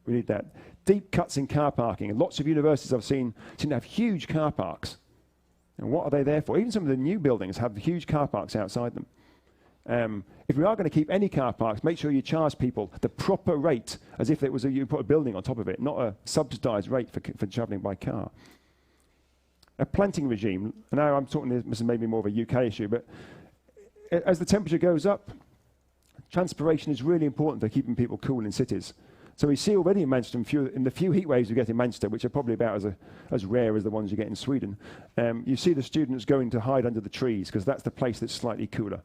we need that. Deep cuts in car parking. And lots of universities I've seen seem to have huge car parks. And what are they there for? Even some of the new buildings have huge car parks outside them. If we are going to keep any car parks, make sure you charge people the proper rate, as if it was you put a building on top of it, not a subsidised rate for travelling by car. A planting regime. Now I'm talking, this is maybe more of a UK issue, but as the temperature goes up, transpiration is really important for keeping people cool in cities. So we see already in Manchester, in the few heat waves we get in Manchester, which are probably about as rare as the ones you get in Sweden, you see the students going to hide under the trees because that's the place that's slightly cooler.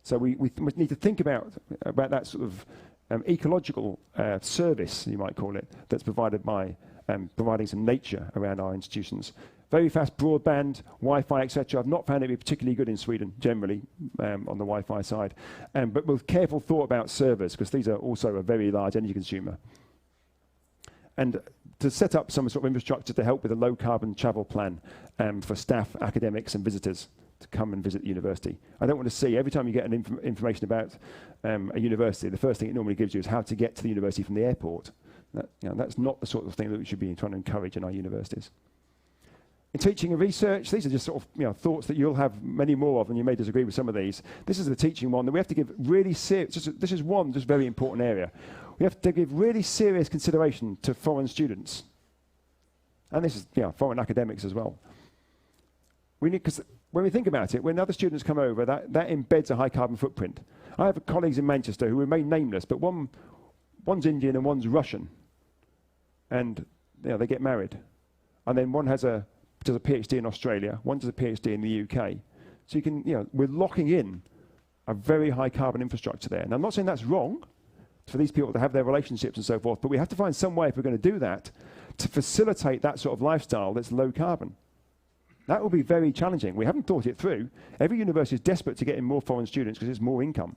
So we need to think about that sort of ecological service, you might call it, that's provided by providing some nature around our institutions. Very fast broadband, Wi-Fi, etc. I've not found it to be particularly good in Sweden, generally, on the Wi-Fi side. But with careful thought about servers, because these are also a very large energy consumer. And to set up some sort of infrastructure to help with a low-carbon travel plan for staff, academics, and visitors to come and visit the university. I don't want to see, every time you get information about a university, the first thing it normally gives you is how to get to the university from the airport. That's not the sort of thing that we should be trying to encourage in our universities. In teaching and research, these are just sort of thoughts that you'll have many more of, and you may disagree with some of these. This is the teaching one that we have to give really serious, this is one just very important area. We have to give really serious consideration to foreign students. And this is foreign academics as well. We need, because when we think about it, when other students come over, that embeds a high carbon footprint. I have colleagues in Manchester who remain nameless, but one's Indian and one's Russian. And they get married. And then one does a PhD in Australia, one does a PhD in the UK. So you can, we're locking in a very high carbon infrastructure there. And I'm not saying that's wrong for these people to have their relationships and so forth, but we have to find some way, if we're going to do that, to facilitate that sort of lifestyle that's low carbon. That will be very challenging. We haven't thought it through. Every university is desperate to get in more foreign students because it's more income.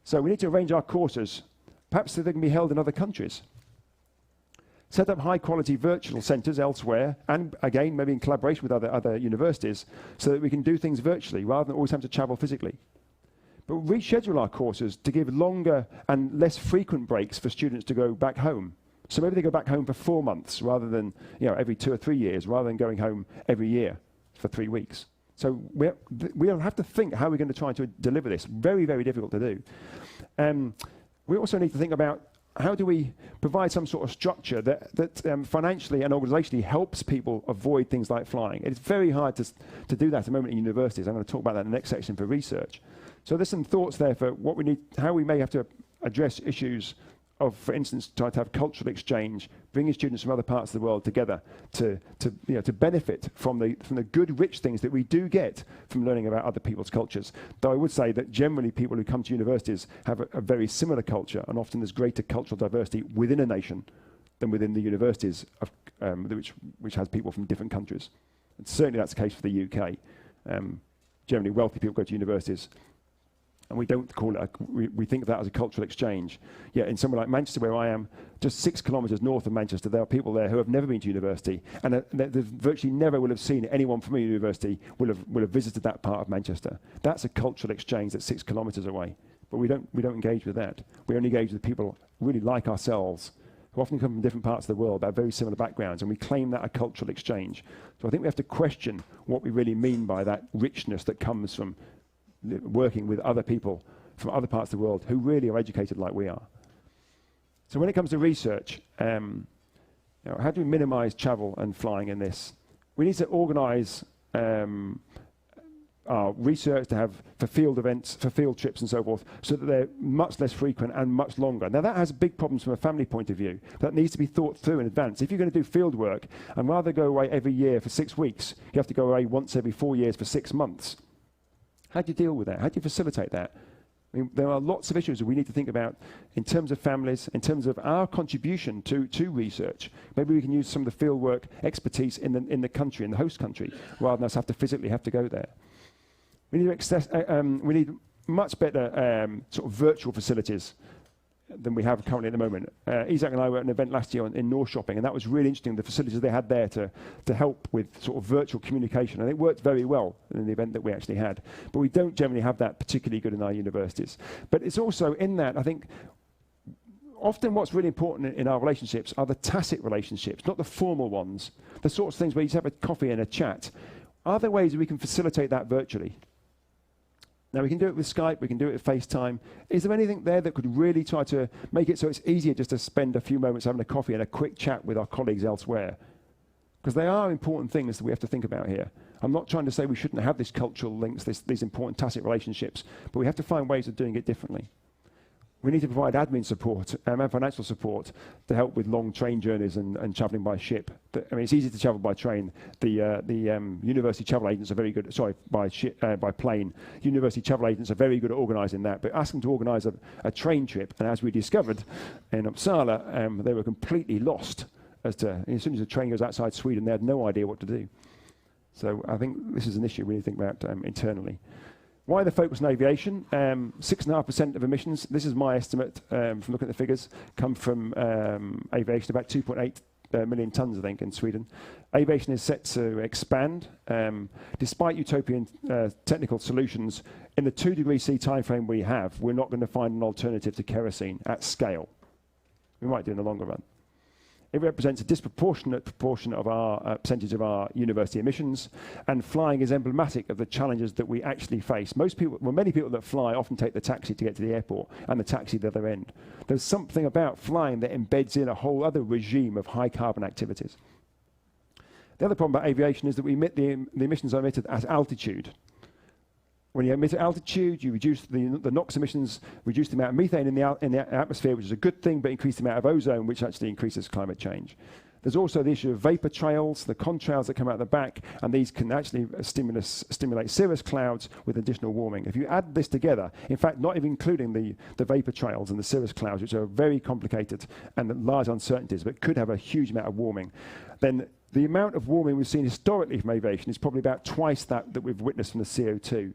So we need to arrange our courses, perhaps so they can be held in other countries. Set up high-quality virtual centres elsewhere, and again, maybe in collaboration with other universities, so that we can do things virtually rather than always have to travel physically. But reschedule our courses to give longer and less frequent breaks for students to go back home. So maybe they go back home for 4 months rather than, every 2 or 3 years, rather than going home every year for 3 weeks. So we'll have to think how we're going to try to deliver this. Very, very difficult to do. We also need to think about how do we provide some sort of structure that financially and organisationally helps people avoid things like flying. It's very hard to do that at the moment in universities. I'm going to talk about that in the next section for research. So there's some thoughts there for what we need, how we may have to address issues of, for instance, trying to have cultural exchange, bringing students from other parts of the world together to benefit from the good, rich things that we do get from learning about other people's cultures. Though I would say that generally people who come to universities have a very similar culture, and often there's greater cultural diversity within a nation than within the universities, which has people from different countries. And certainly that's the case for the UK. Generally wealthy people go to universities, and we don't call it, we think of that as a cultural exchange. Yet in somewhere like Manchester, where I am, just 6 kilometres north of Manchester, there are people there who have never been to university, and they virtually never will have seen anyone from a university will have visited that part of Manchester. That's a cultural exchange that's 6 kilometres away. But we don't engage with that. We only engage with people really like ourselves, who often come from different parts of the world, but have very similar backgrounds, and we claim that a cultural exchange. So I think we have to question what we really mean by that richness that comes from working with other people from other parts of the world who really are educated like we are. So when it comes to research, how do we minimize travel and flying in this? We need to organize our research to have for field events, for field trips and so forth, so that they're much less frequent and much longer. Now that has big problems from a family point of view. That needs to be thought through in advance. If you're going to do field work and rather go away every year for 6 weeks, you have to go away once every 4 years for 6 months. How do you deal with that? How do you facilitate that? I mean, there are lots of issues that we need to think about in terms of families, in terms of our contribution to research. Maybe we can use some of the fieldwork expertise in the country, in the host country, rather than us physically have to go there. We need much better sort of virtual facilities than we have currently at the moment. Isaac and I were at an event last year in North Shopping, and that was really interesting, the facilities they had there to help with sort of virtual communication. And it worked very well in the event that we actually had. But we don't generally have that particularly good in our universities. But it's also in that, I think, often what's really important in our relationships are the tacit relationships, not the formal ones. The sorts of things where you just have a coffee and a chat. Are there ways that we can facilitate that virtually? Now, we can do it with Skype, we can do it with FaceTime. Is there anything there that could really try to make it so it's easier just to spend a few moments having a coffee and a quick chat with our colleagues elsewhere? Because they are important things that we have to think about here. I'm not trying to say we shouldn't have these cultural links, these important tacit relationships, but we have to find ways of doing it differently. We need to provide admin support and financial support to help with long train journeys and travelling by ship. I mean, it's easy to travel by train. The university travel agents are very good. Sorry, by plane. University travel agents are very good at organising that. But ask them to organise a train trip, and as we discovered in Uppsala, they were completely lost as soon as the train goes outside Sweden, they had no idea what to do. So I think this is an issue we need to think about internally. Why the focus on aviation? 6.5% of emissions, this is my estimate from looking at the figures, come from aviation, about 2.8 million tonnes, I think, in Sweden. Aviation is set to expand. Despite utopian technical solutions, in the 2°C timeframe we have, we're not going to find an alternative to kerosene at scale. We might do in the longer run. It represents a disproportionate proportion of our percentage of our university emissions, and flying is emblematic of the challenges that we actually face. Many people that fly often take the taxi to get to the airport and the taxi the other end. There's something about flying that embeds in a whole other regime of high carbon activities. The other problem about aviation is that we emit the emissions are emitted at altitude. When you emit at altitude, you reduce the NOx emissions, reduce the amount of methane in the atmosphere, which is a good thing, but increase the amount of ozone, which actually increases climate change. There's also the issue of vapor trails, the contrails that come out the back, and these can actually stimulate cirrus clouds with additional warming. If you add this together, in fact, not even including the vapor trails and the cirrus clouds, which are very complicated and large uncertainties, but could have a huge amount of warming, then the amount of warming we've seen historically from aviation is probably about twice that we've witnessed from the CO2.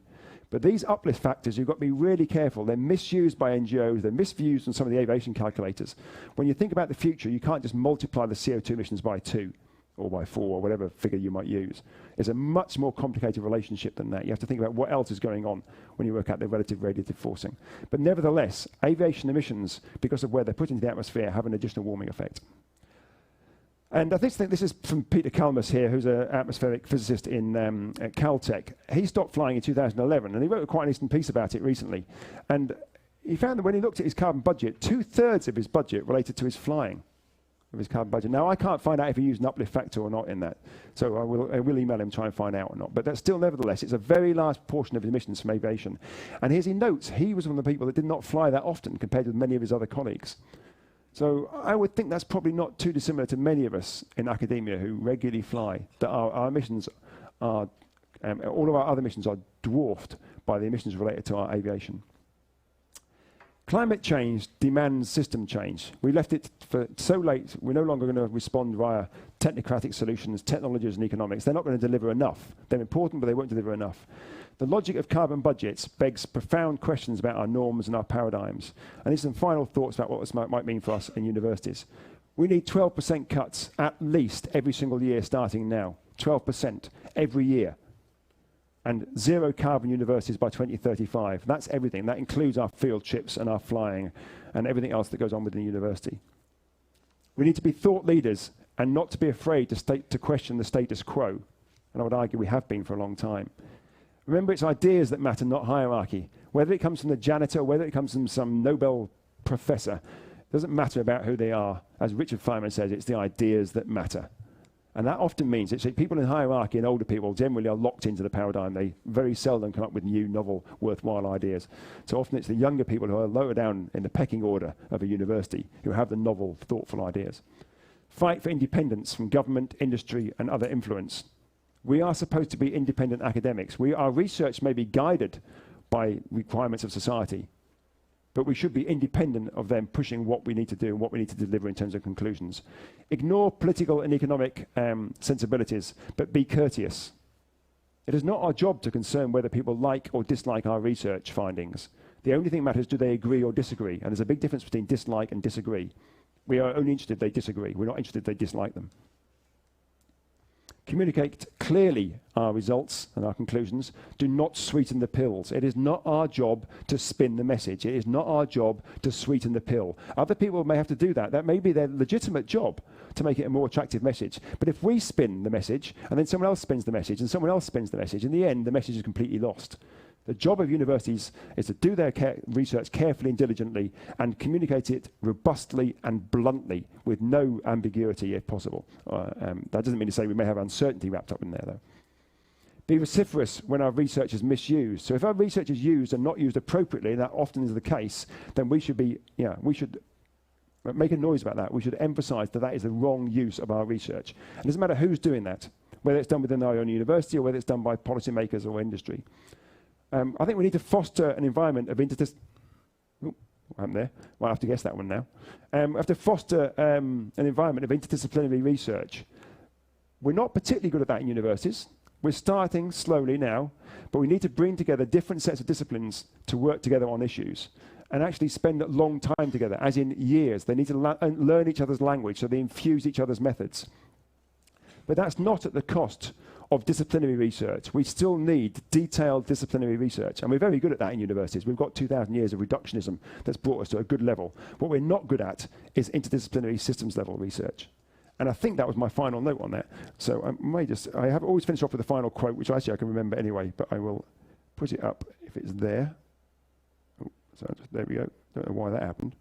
But these uplift factors, you've got to be really careful. They're misused by NGOs. They're misused on some of the aviation calculators. When you think about the future, you can't just multiply the CO2 emissions by 2. or by 4, or whatever figure you might use. It's a much more complicated relationship than that. You have to think about what else is going on when you work out the relative radiative forcing. But nevertheless, aviation emissions, because of where they're put into the atmosphere, have an additional warming effect. And I think this is from Peter Kalmus here, who's an atmospheric physicist at Caltech. He stopped flying in 2011, and he wrote quite an interesting piece about it recently. And he found that when he looked at his carbon budget, 2/3 of his budget related to his flying, of his carbon budget. Now, I can't find out if he used an uplift factor or not in that, so I will email him, try and find out or not. But that's still, nevertheless, it's a very large portion of emissions from aviation. And here's he notes, he was one of the people that did not fly that often compared with many of his other colleagues. So I would think that's probably not too dissimilar to many of us in academia who regularly fly, that our emissions are, all of our other emissions are dwarfed by the emissions related to our aviation. Climate change demands system change. We left it for so late, we're no longer going to respond via technocratic solutions, technologies and economics. They're not going to deliver enough. They're important, but they won't deliver enough. The logic of carbon budgets begs profound questions about our norms and our paradigms. And these are some final thoughts about what this might mean for us in universities. We need 12% cuts at least every single year starting now. 12% every year. And 0 carbon universities by 2035. That's everything. That includes our field trips and our flying and everything else that goes on within the university. We need to be thought leaders and not to be afraid to question the status quo. And I would argue we have been for a long time. Remember, it's ideas that matter, not hierarchy. Whether it comes from the janitor, whether it comes from some Nobel professor, it doesn't matter about who they are. As Richard Feynman says, it's the ideas that matter. And that often means it's people in hierarchy and older people generally are locked into the paradigm. They very seldom come up with new, novel, worthwhile ideas. So often it's the younger people who are lower down in the pecking order of a university who have the novel, thoughtful ideas. Fight for independence from government, industry, and other influence. We are supposed to be independent academics. Our research may be guided by requirements of society, but we should be independent of them pushing what we need to do and what we need to deliver in terms of conclusions. Ignore political and economic sensibilities, but be courteous. It is not our job to concern whether people like or dislike our research findings. The only thing that matters is do they agree or disagree, and there's a big difference between dislike and disagree. We are only interested if they disagree. We're not interested if they dislike them. Communicate clearly our results and our conclusions. Do not sweeten the pills. It is not our job to spin the message. It is not our job to sweeten the pill. Other people may have to do that. That may be their legitimate job to make it a more attractive message. But if we spin the message, and then someone else spins the message, and someone else spins the message, in the end, the message is completely lost. The job of universities is to do their research carefully and diligently and communicate it robustly and bluntly with no ambiguity if possible. That doesn't mean to say we may have uncertainty wrapped up in there, though. Be vociferous when our research is misused. So if our research is used and not used appropriately, and that often is the case, then we should make a noise about that. We should emphasize that that is the wrong use of our research. It doesn't matter who's doing that, whether it's done within our own university or whether it's done by policymakers or industry. I think we need to foster an environment of interdisciplinary. What happened there? Well, I have to guess that one now. We have to foster an environment of interdisciplinary research. We're not particularly good at that in universities. We're starting slowly now, but we need to bring together different sets of disciplines to work together on issues and actually spend a long time together, as in years. They need to learn each other's language, so they infuse each other's methods. But that's not at the cost of disciplinary research. We still need detailed disciplinary research, and we're very good at that in universities. We've got 2,000 years of reductionism that's brought us to a good level. What we're not good at is interdisciplinary systems level research. And I think that was my final note on that. So I have always finished off with a final quote, which actually I can remember anyway, but I will put it up if it's there. Oh, so there we go. Don't know why that happened.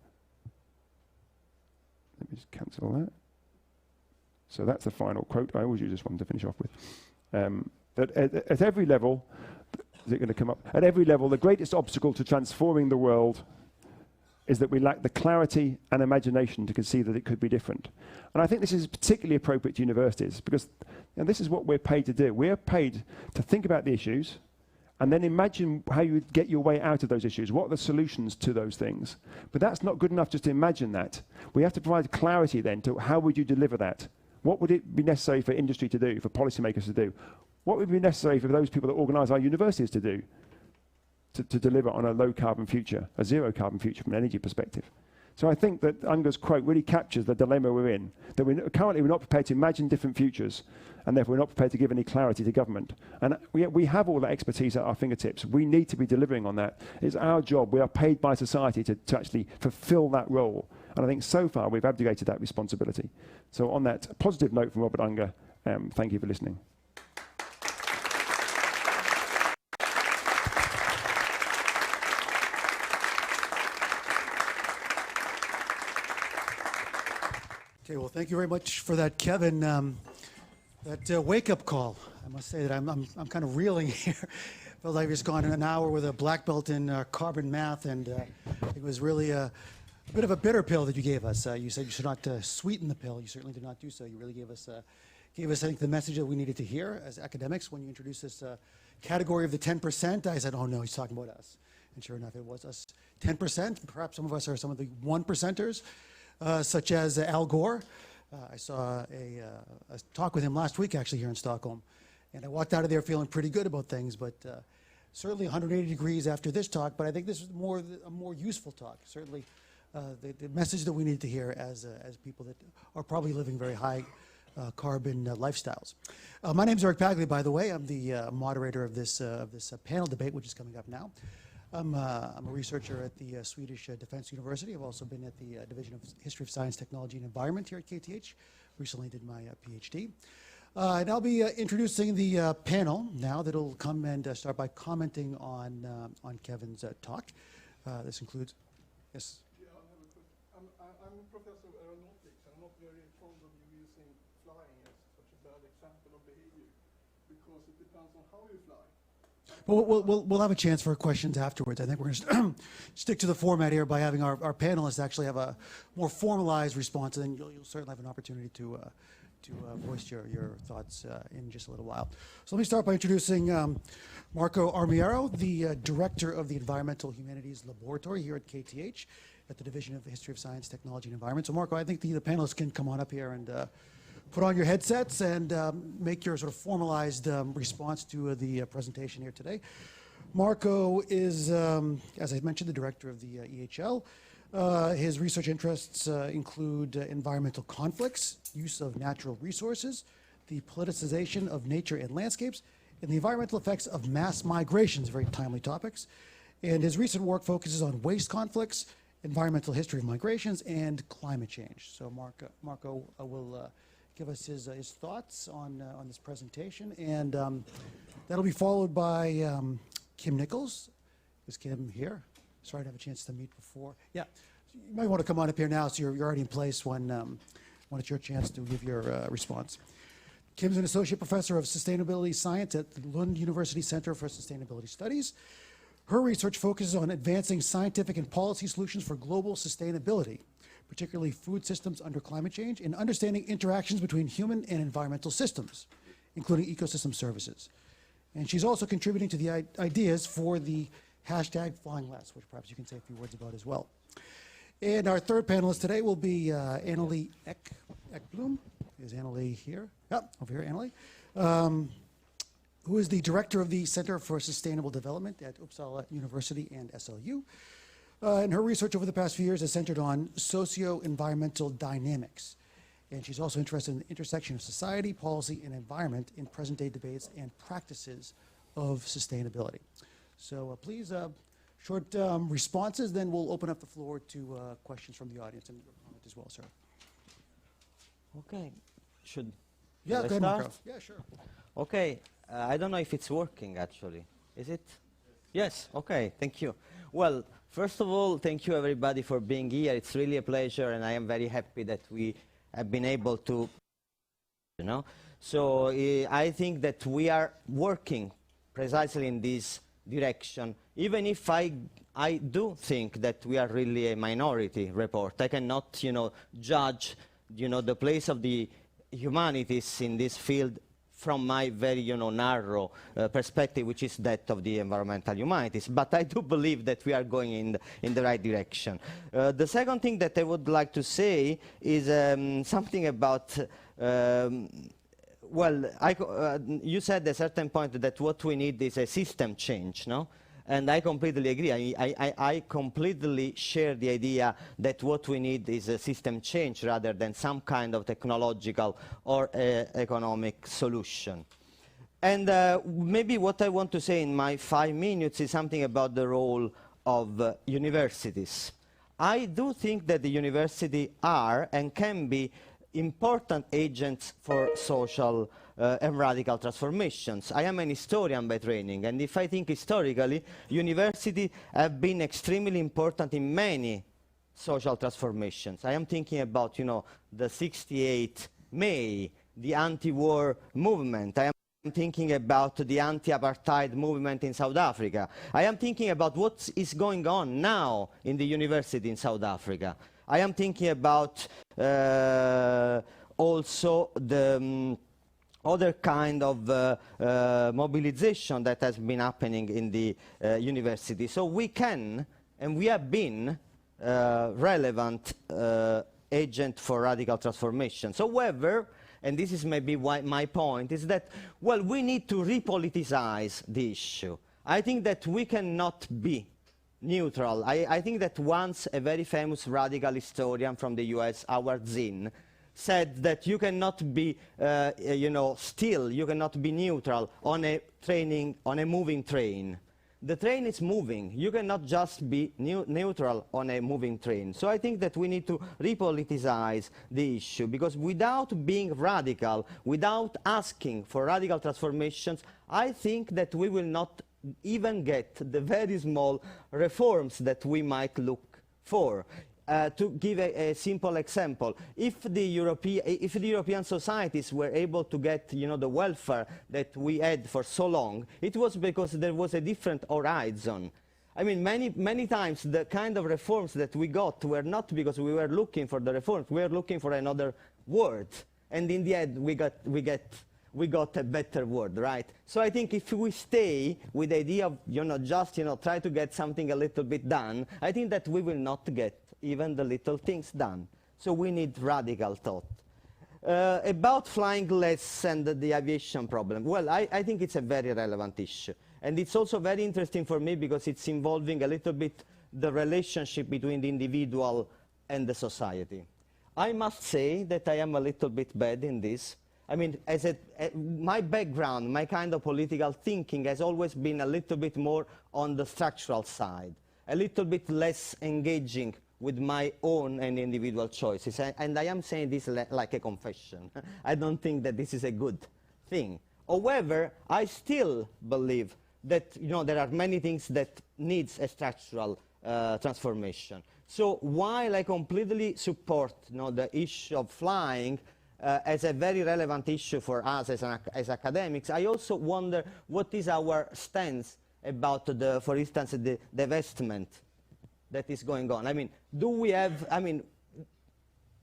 Let me just cancel that. So that's the final quote. I always use this one to finish off with. At every level, is it going to come up? At every level, the greatest obstacle to transforming the world is that we lack the clarity and imagination to conceive that it could be different. And I think this is particularly appropriate to universities because this is what we're paid to do. We're paid to think about the issues and then imagine how you would get your way out of those issues. What are the solutions to those things? But that's not good enough just to imagine that. We have to provide clarity then to how would you deliver that? What would it be necessary for industry to do, for policymakers to do? What would be necessary for those people that organise our universities to do to deliver on a low-carbon future, a zero-carbon future from an energy perspective? So I think that Unger's quote really captures the dilemma we're in, that currently we're not prepared to imagine different futures, and therefore we're not prepared to give any clarity to government. And we have all that expertise at our fingertips. We need to be delivering on that. It's our job. We are paid by society to actually fulfill that role. And I think so far we've abdicated that responsibility. So on that positive note from Robert Unger, thank you for listening. Okay, well, thank you very much for that, Kevin. That wake-up call. I must say that I'm kind of reeling here. Felt like I've just gone an hour with a black belt in carbon math, and it was really a bit of a bitter pill that you gave us. You said you should not sweeten the pill. You certainly did not do so. You really gave us, I think, the message that we needed to hear as academics when you introduced this category of the 10%. I said, oh no, he's talking about us. And sure enough, it was us. 10%. Perhaps some of us are some of the 1%ers. Such as Al Gore. I saw a talk with him last week, actually, here in Stockholm. And I walked out of there feeling pretty good about things, but certainly 180 degrees after this talk. But I think this is a more useful talk. Certainly the message that we need to hear as people that are probably living very high carbon lifestyles. My name is Eric Bagley, by the way. I'm the moderator of this panel debate, which is coming up now. I'm a researcher at the Swedish Defense University. I've also been at the Division of History of Science, Technology, and Environment here at KTH. Recently did my PhD. And I'll be introducing the panel now that'll come and start by commenting on Kevin's talk. This includes, yes? Yeah, I have a question. I'm a professor of aeronautics. I'm not very fond of you using flying as such a bad example of behavior because it depends on how you fly. We'll have a chance for questions afterwards. I think we're going to stick to the format here by having our panelists actually have a more formalized response, and then you'll certainly have an opportunity to voice your thoughts in just a little while. So let me start by introducing Marco Armiero, the director of the Environmental Humanities Laboratory here at KTH at the Division of History of Science, Technology, and Environment. So Marco, I think the panelists can come on up here and put on your headsets and make your sort of formalized response to the presentation here today. Marco is, as I mentioned, the director of the EHL. His research interests include environmental conflicts, use of natural resources, the politicization of nature and landscapes, and the environmental effects of mass migrations, very timely topics. And his recent work focuses on waste conflicts, environmental history of migrations, and climate change. So Marco will give us his thoughts on this presentation, and that'll be followed by Kim Nichols. Is Kim here? Sorry, I didn't have a chance to meet before. Yeah, you might want to come on up here now, so you're already in place when it's your chance to give your response. Kim's an associate professor of sustainability science at the Lund University Center for Sustainability Studies. Her research focuses on advancing scientific and policy solutions for global sustainability, particularly food systems under climate change, and understanding interactions between human and environmental systems, including ecosystem services. And she's also contributing to the ideas for the hashtag Flying Less, which perhaps you can say a few words about as well. And our third panelist today will be Annelie Ekblom. Is Annelie here? Yep, over here, Annelie. Who is the director of the Center for Sustainable Development at Uppsala University and SLU. And her research over the past few years has centered on socio-environmental dynamics. And she's also interested in the intersection of society, policy, and environment in present-day debates and practices of sustainability. So please, short responses, then we'll open up the floor to questions from the audience and your comment as well, sir. Okay. Should go ahead, Marco. Yeah, sure. Okay. I don't know if it's working, actually. Is it? Yes. Okay. Thank you. Well, first of all, thank you, everybody, for being here. It's really a pleasure, and I am very happy that we have been able to, So I think that we are working precisely in this direction, even if I do think that we are really a minority report. I cannot, judge, the place of the humanities in this field from my very, narrow perspective, which is that of the environmental humanities. But I do believe that we are going in the right direction. The second thing that I would like to say is something about, you said at a certain point that what we need is a system change, no? And I completely agree. I completely share the idea that what we need is a system change rather than some kind of technological or economic solution. And maybe what I want to say in my 5 minutes is something about the role of universities. I do think that the university are and can be important agents for social and radical transformations. I am an historian by training, and if I think historically, universities have been extremely important in many social transformations. I am thinking about, the 68 May, the anti-war movement. I am thinking about the anti-apartheid movement in South Africa. I am thinking about what is going on now in the university in South Africa. I am thinking about also the other kind of mobilization that has been happening in the university. So we can, and we have been, relevant agent for radical transformation. So however, and this is maybe my point, is that, well, we need to repoliticize the issue. I think that we cannot be neutral. I think that once a very famous radical historian from the US, Howard Zinn, said that you cannot be, you cannot be neutral on a moving train. The train is moving. You cannot just be neutral on a moving train. So I think that we need to repoliticize the issue, because without being radical, without asking for radical transformations, I think that we will not even get the very small reforms that we might look for. To give a simple example, if the European societies were able to get, the welfare that we had for so long, it was because there was a different horizon. I mean, many times the kind of reforms that we got were not because we were looking for the reforms, we were looking for another word, and in the end we got a better word, right? So I think if we stay with the idea of, just, try to get something a little bit done, I think that we will not get even the little things done. So we need radical thought. About flying less and the aviation problem, well, I think it's a very relevant issue. And it's also very interesting for me because it's involving a little bit the relationship between the individual and the society. I must say that I am a little bit bad in this. I mean, my background, my kind of political thinking has always been a little bit more on the structural side, a little bit less engaging with my own and individual choices. And I am saying this like a confession. I don't think that this is a good thing. However, I still believe that there are many things that needs a structural transformation. So while I completely support the issue of flying as a very relevant issue for us as academics, I also wonder what is our stance about, for instance, the divestment that is going on. I mean, do we have,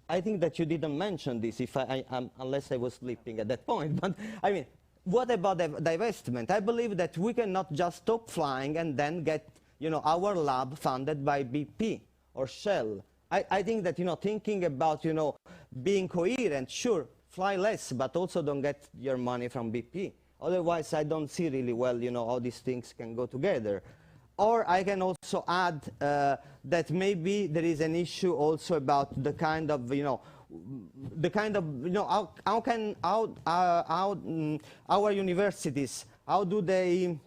I think that you didn't mention this, unless I was sleeping at that point, but I mean, what about divestment? I believe that we cannot just stop flying and then get, our lab funded by BP or Shell. I think that, thinking about, being coherent, sure, fly less, but also don't get your money from BP. Otherwise, I don't see really well, how these things can go together. Or I can also add that maybe there is an issue also about the kind of, how our universities, how do they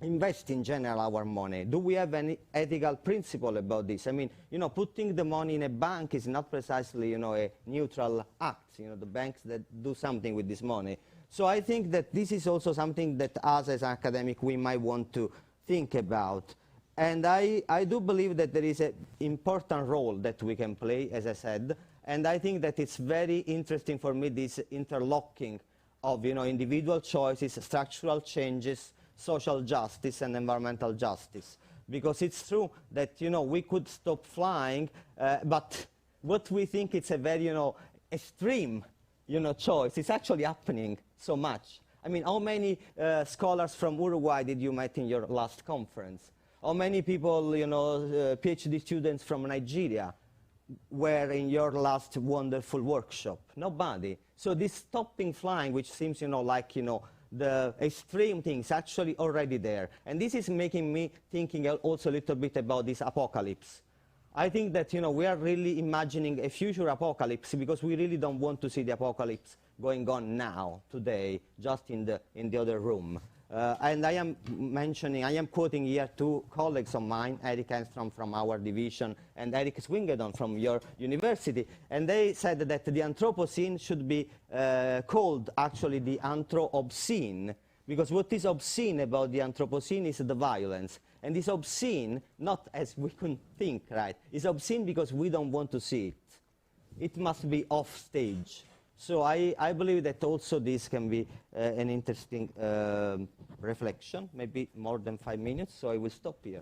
invest in general our money? Do we have any ethical principle about this? I mean, putting the money in a bank is not precisely, a neutral act. The banks that do something with this money. So I think that this is also something that us as academics, we might want to think about. And I do believe that there is an important role that we can play, as I said, and I think that it's very interesting for me, this interlocking of individual choices, structural changes, social justice and environmental justice. Because it's true that we could stop flying, but what we think it's a very extreme choice. It's actually happening so much. I mean, how many scholars from Uruguay did you meet in your last conference? How many people, PhD students from Nigeria were in your last wonderful workshop? Nobody. So this stopping flying, which seems, like, the extreme things actually already there. And this is making me thinking also a little bit about this apocalypse. I think that, you know, we are really imagining a future apocalypse because we really don't want to see the apocalypse going on now, today, just in the other room. And I am quoting here two colleagues of mine, Eric Enstrom from our division and Eric Swingedon from your university, and they said that the Anthropocene should be called actually the Anthro-obscene, because what is obscene about the Anthropocene is the violence. And it's obscene, not as we can think, right? It's obscene because we don't want to see it. It must be off stage. So I believe that also this can be an interesting reflection, maybe more than 5 minutes, so I will stop here.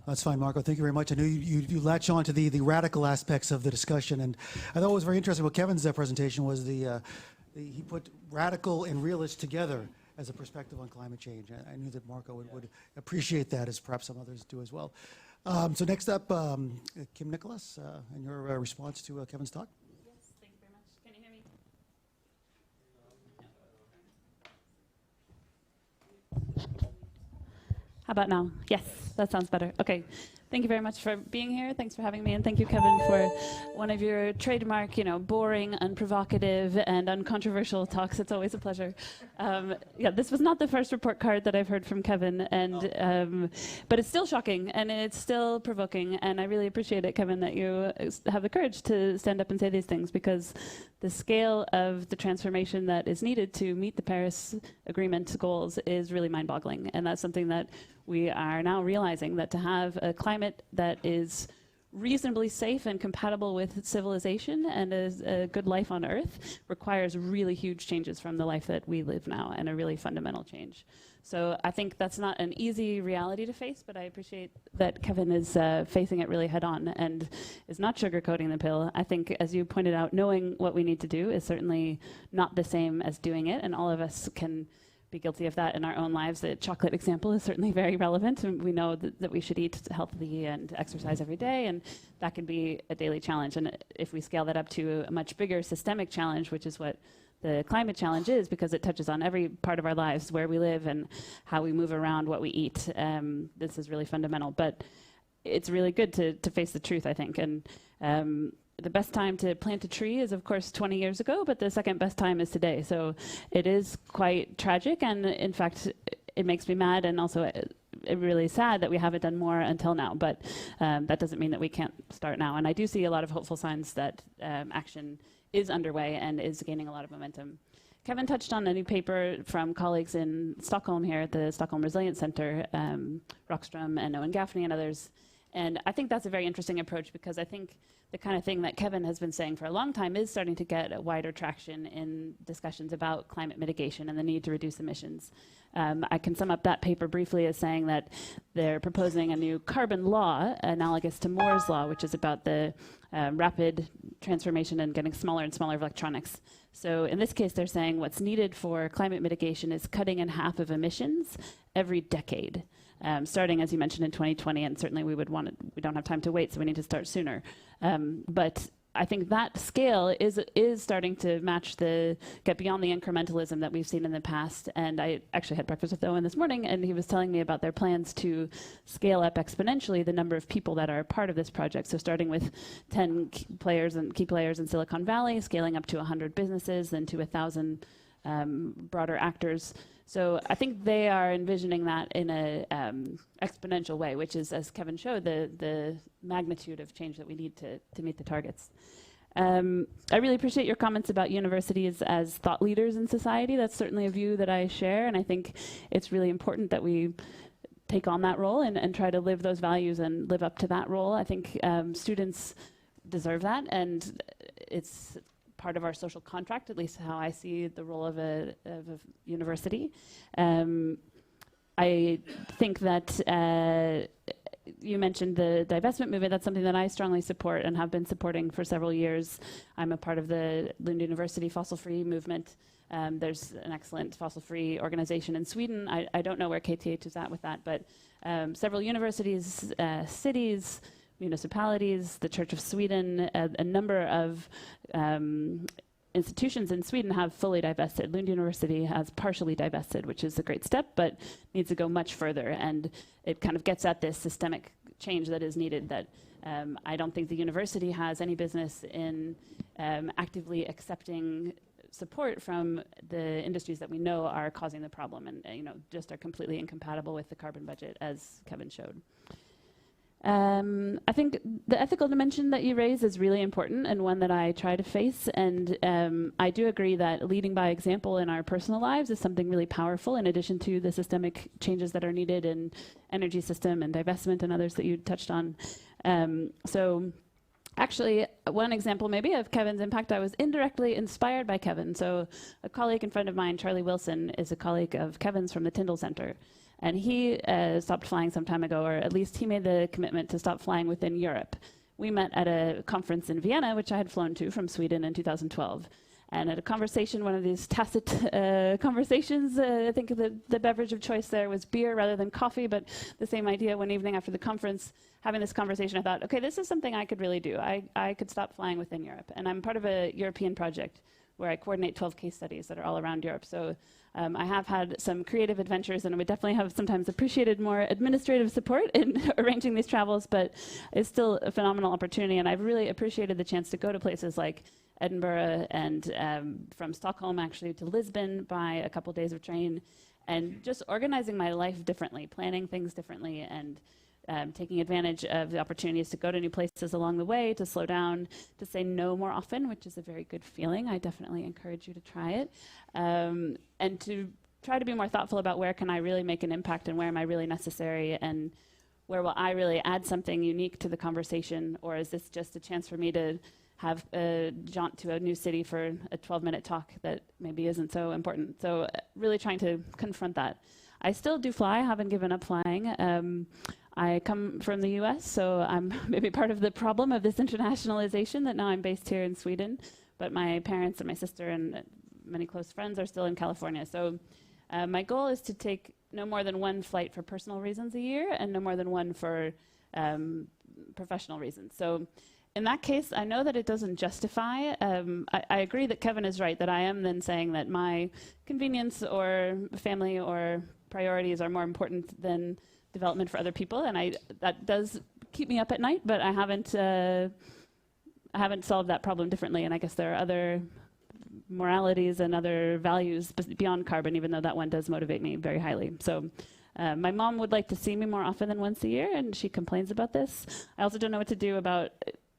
That's fine, Marco. Thank you very much. I know you latch on to the radical aspects of the discussion, and I thought what was very interesting about Kevin's presentation was he put radical and realist together as a perspective on climate change. I knew that Marco would appreciate that, as perhaps some others do as well. So next up, Kim Nicholas, and your response to Kevin's talk. Yes, thank you very much. Can you hear me? How about now? Yes, that sounds better. Okay. Thank you very much for being here. Thanks for having me, and thank you, Kevin, for one of your trademark, boring, unprovocative, and uncontroversial talks. It's always a pleasure. Yeah, this was not the first report card that I've heard from Kevin, and but it's still shocking and it's still provoking, and I really appreciate it, Kevin, that you have the courage to stand up and say these things, because the scale of the transformation that is needed to meet the Paris Agreement goals is really mind-boggling, and that's something that we are now realizing, that to have a climate that is reasonably safe and compatible with civilization and a good life on Earth requires really huge changes from the life that we live now, and a really fundamental change. So I think that's not an easy reality to face, but I appreciate that Kevin is facing it really head on and is not sugarcoating the pill. I think, as you pointed out, knowing what we need to do is certainly not the same as doing it, and all of us can be guilty of that in our own lives. The chocolate example is certainly very relevant, and we know that we should eat healthily and exercise every day, and that can be a daily challenge. And if we scale that up to a much bigger systemic challenge, which is what the climate challenge is, because it touches on every part of our lives, where we live and how we move around, what we eat, this is really fundamental. But it's really good to face the truth, I think. And the best time to plant a tree is, of course, 20 years ago, but the second best time is today. So it is quite tragic, and in fact, it makes me mad, and also really sad that we haven't done more until now. But that doesn't mean that we can't start now. And I do see a lot of hopeful signs that action is underway and is gaining a lot of momentum. Kevin touched on a new paper from colleagues in Stockholm here at the Stockholm Resilience Center, Rockström and Owen Gaffney and others. And I think that's a very interesting approach, because I think the kind of thing that Kevin has been saying for a long time is starting to get a wider traction in discussions about climate mitigation and the need to reduce emissions. I can sum up that paper briefly as saying that they're proposing a new carbon law analogous to Moore's law, which is about the rapid transformation and getting smaller and smaller of electronics. So in this case, they're saying what's needed for climate mitigation is cutting in half of emissions every decade. Starting, as you mentioned, in 2020, and certainly we don't have time to wait, so we need to start sooner. But I think that scale is starting to get beyond the incrementalism that we've seen in the past. And I actually had breakfast with Owen this morning, and he was telling me about their plans to scale up exponentially the number of people that are part of this project. So starting with 10 key players in Silicon Valley, scaling up to 100 businesses, then to 1,000 broader actors. So I think they are envisioning that in a exponential way, which is, as Kevin showed, the magnitude of change that we need to meet the targets. I really appreciate your comments about universities as thought leaders in society. That's certainly a view that I share, and I think it's really important that we take on that role and try to live those values and live up to that role. I think students deserve that, and it's part of our social contract, at least how I see the role of a university. I think that you mentioned the divestment movement. That's something that I strongly support and have been supporting for several years. I'm a part of the Lund University fossil-free movement. There's an excellent fossil-free organization in Sweden. I don't know where KTH is at with that, but several universities, cities, municipalities, the Church of Sweden, a number of institutions in Sweden have fully divested. Lund University has partially divested, which is a great step, but needs to go much further. And it kind of gets at this systemic change that is needed, that I don't think the university has any business in actively accepting support from the industries that we know are causing the problem, and just are completely incompatible with the carbon budget, as Kevin showed. I think the ethical dimension that you raise is really important, and one that I try to face. And I do agree that leading by example in our personal lives is something really powerful, in addition to the systemic changes that are needed in energy system and divestment and others that you touched on. So actually, one example maybe of Kevin's impact, I was indirectly inspired by Kevin. So a colleague and friend of mine, Charlie Wilson, is a colleague of Kevin's from the Tyndall Center. And he stopped flying some time ago, or at least he made the commitment to stop flying within Europe. We met at a conference in Vienna, which I had flown to from Sweden in 2012. And at a conversation, one of these tacit conversations, I think the beverage of choice there was beer rather than coffee, but the same idea. One evening after the conference, having this conversation, I thought, okay, this is something I could really do. I could stop flying within Europe. And I'm part of a European project where I coordinate 12 case studies that are all around Europe. So I have had some creative adventures, and I would definitely have sometimes appreciated more administrative support in arranging these travels, but it's still a phenomenal opportunity. And I've really appreciated the chance to go to places like Edinburgh and from Stockholm actually to Lisbon by a couple days of train, and just organizing my life differently, planning things differently, and taking advantage of the opportunities to go to new places along the way, to slow down, to say no more often, which is a very good feeling. I definitely encourage you to try it. And to try to be more thoughtful about where can I really make an impact, and where am I really necessary, and where will I really add something unique to the conversation, or is this just a chance for me to have a jaunt to a new city for a 12-minute talk that maybe isn't so important. So really trying to confront that. I still do fly, I haven't given up flying. I come from the US, so I'm maybe part of the problem of this internationalization, that now I'm based here in Sweden, but my parents and my sister and many close friends are still in California. So my goal is to take no more than one flight for personal reasons a year, and no more than one for professional reasons. So in that case, I know that it doesn't justify. I agree that Kevin is right, that I am then saying that my convenience or family or priorities are more important than development for other people, and that does keep me up at night, but I haven't solved that problem differently, and I guess there are other moralities and other values beyond carbon, even though that one does motivate me very highly. So my mom would like to see me more often than once a year, and she complains about this. I also don't know what to do about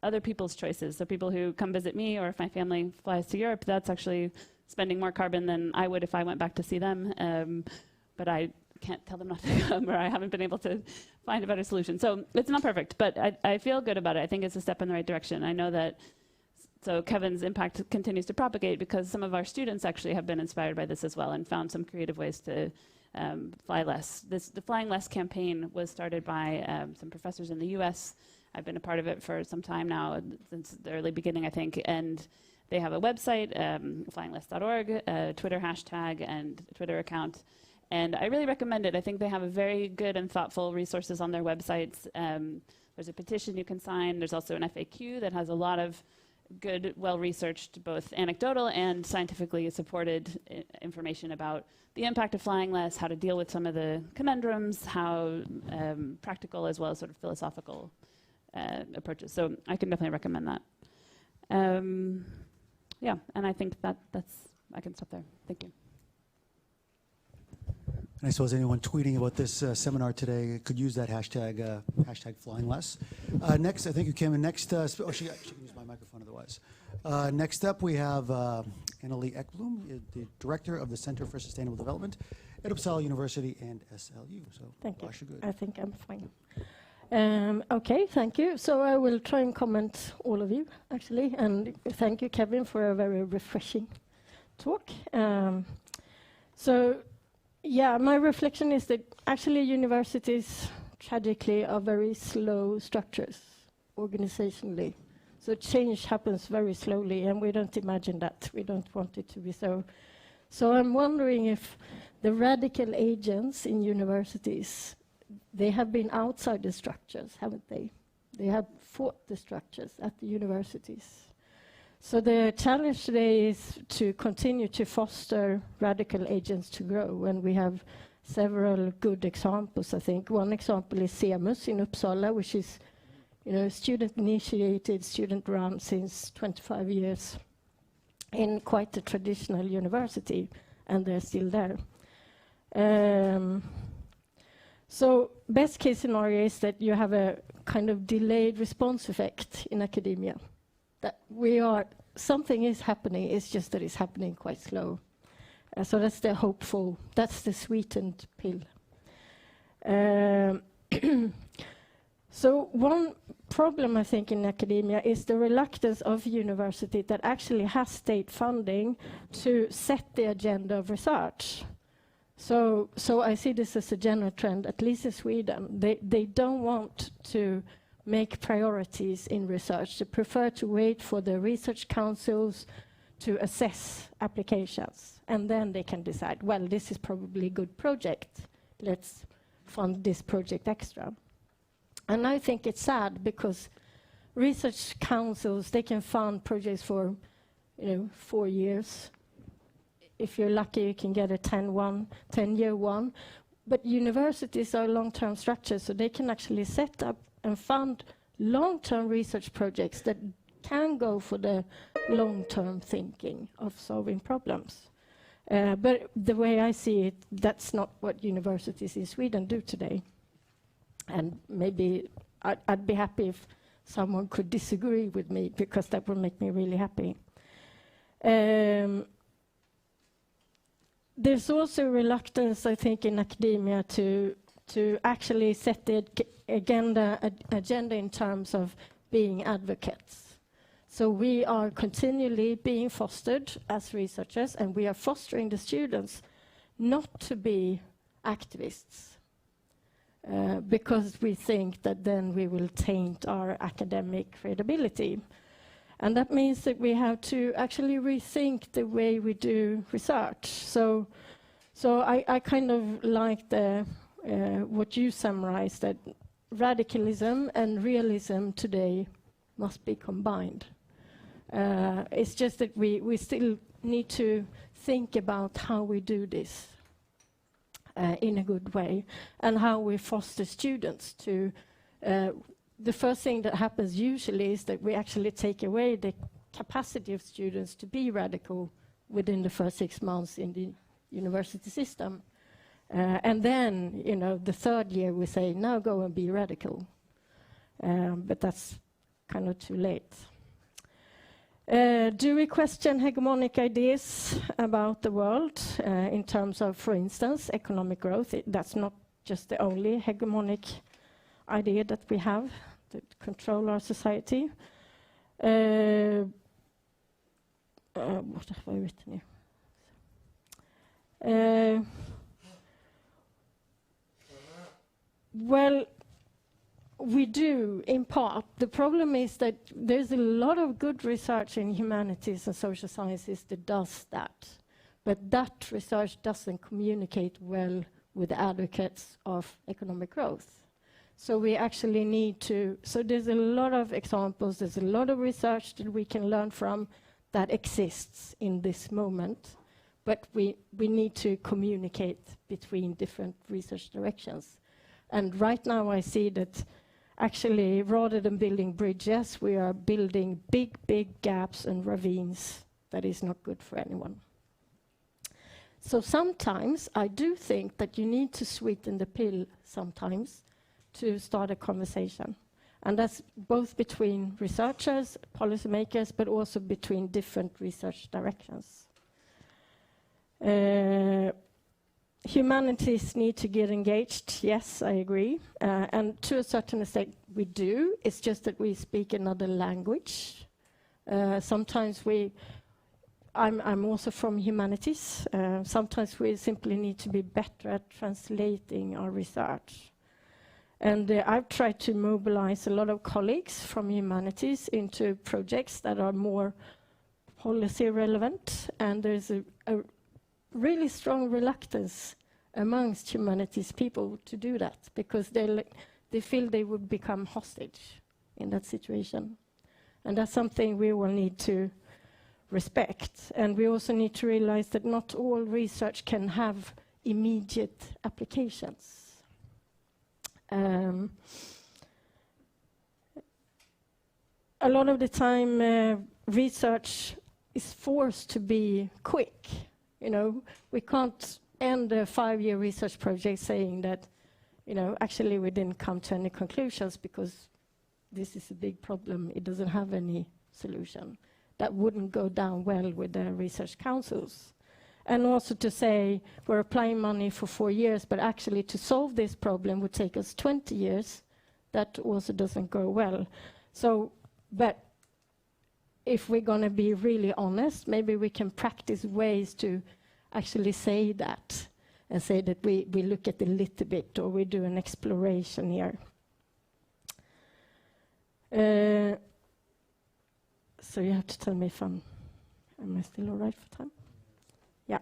other people's choices. So people who come visit me, or if my family flies to Europe, that's actually spending more carbon than I would if I went back to see them. But I can't tell them not to come, or I haven't been able to find a better solution. So it's not perfect, but I feel good about it. I think it's a step in the right direction. I know that, so Kevin's impact continues to propagate because some of our students actually have been inspired by this as well, and found some creative ways to fly less. The Flying Less campaign was started by some professors in the US. I've been a part of it for some time now, since the early beginning, I think, and they have a website, flyingless.org, a Twitter hashtag, and a Twitter account. And I really recommend it. I think they have a very good and thoughtful resources on their websites. There's a petition you can sign. There's also an FAQ that has a lot of good, well-researched, both anecdotal and scientifically supported information about the impact of flying less, how to deal with some of the conundrums, how practical as well as sort of philosophical approaches. So I can definitely recommend that. Yeah, and I think I can stop there. Thank you. And I suppose anyone tweeting about this seminar today could use that hashtag, hashtag flying less. Next, I think you came in next. She can use my microphone otherwise. Next up, we have Annalie Ekblom, the Director of the Center for Sustainable Development at Uppsala University and SLU. So, thank you. Varsågod. I think I'm fine. Okay, thank you. So I will try and comment all of you, actually. And thank you, Kevin, for a very refreshing talk. Yeah, my reflection is that actually universities, tragically, are very slow structures organizationally. So change happens very slowly, and we don't imagine that. We don't want it to be so. So I'm wondering if the radical agents in universities, they have been outside the structures, haven't they? They have fought the structures at the universities. So the challenge today is to continue to foster radical agents to grow, and we have several good examples, I think. One example is SEMUS in Uppsala, which is, student-initiated, student-run since 25 years in quite a traditional university, and they're still there. So best case scenario is that you have a kind of delayed response effect in academia. That something is happening, it's just that it's happening quite slow. So that's the hopeful, that's the sweetened pill. So one problem, I think, in academia is the reluctance of university that actually has state funding to set the agenda of research. So I see this as a general trend, at least in Sweden. They don't want to make priorities in research. They prefer to wait for the research councils to assess applications, and then they can decide, well, this is probably a good project. Let's fund this project extra. And I think it's sad because research councils, they can fund projects for 4 years. If you're lucky, you can get a 10-year one. But universities are long-term structures, so they can actually set up and fund long-term research projects that can go for the long-term thinking of solving problems. But the way I see it, that's not what universities in Sweden do today. And maybe I'd be happy if someone could disagree with me, because that would make me really happy. There's also reluctance, I think, in academia to actually set the agenda in terms of being advocates. So we are continually being fostered as researchers, and we are fostering the students not to be activists, because we think that then we will taint our academic credibility. And that means that we have to actually rethink the way we do research. So I kind of like what you summarized, that radicalism and realism today must be combined. It's just that we still need to think about how we do this in a good way, and how we foster students to... the first thing that happens usually is that we actually take away the capacity of students to be radical within the first 6 months in the university system. And then, the third year we say, now go and be radical. But that's kind of too late. Do we question hegemonic ideas about the world in terms of, for instance, economic growth? That's not just the only hegemonic idea that we have that control our society. What have I written here? Well, we do, in part. The problem is that there's a lot of good research in humanities and social sciences that does that. But that research doesn't communicate well with advocates of economic growth. So we actually need to... So there's a lot of examples, there's a lot of research that we can learn from that exists in this moment. But we need to communicate between different research directions. And right now I see that actually, rather than building bridges, we are building big gaps and ravines that is not good for anyone. So sometimes I do think that you need to sweeten the pill sometimes to start a conversation. And that's both between researchers, policymakers, but also between different research directions. Humanities need to get engaged. Yes, I agree. And to a certain extent, we do. It's just that we speak another language. Sometimes I'm also from humanities. Sometimes we simply need to be better at translating our research. And I've tried to mobilize a lot of colleagues from humanities into projects that are more policy relevant. And there's a really strong reluctance amongst humanities people to do that, because they feel they would become hostage in that situation. And that's something we will need to respect. And we also need to realize that not all research can have immediate applications. A lot of the time, research is forced to be quick. You know, we can't end a 5-year research project saying that, you know, actually we didn't come to any conclusions because this is a big problem. It doesn't have any solution. That wouldn't go down well with the research councils. And also to say we're applying money for 4 years, but actually to solve this problem would take us 20 years, that also doesn't go well. So, but if we're going to be really honest, maybe we can practice ways to actually say that and say that we look at a little bit or we do an exploration here. So you have to tell me if am I still all right for time? Yeah.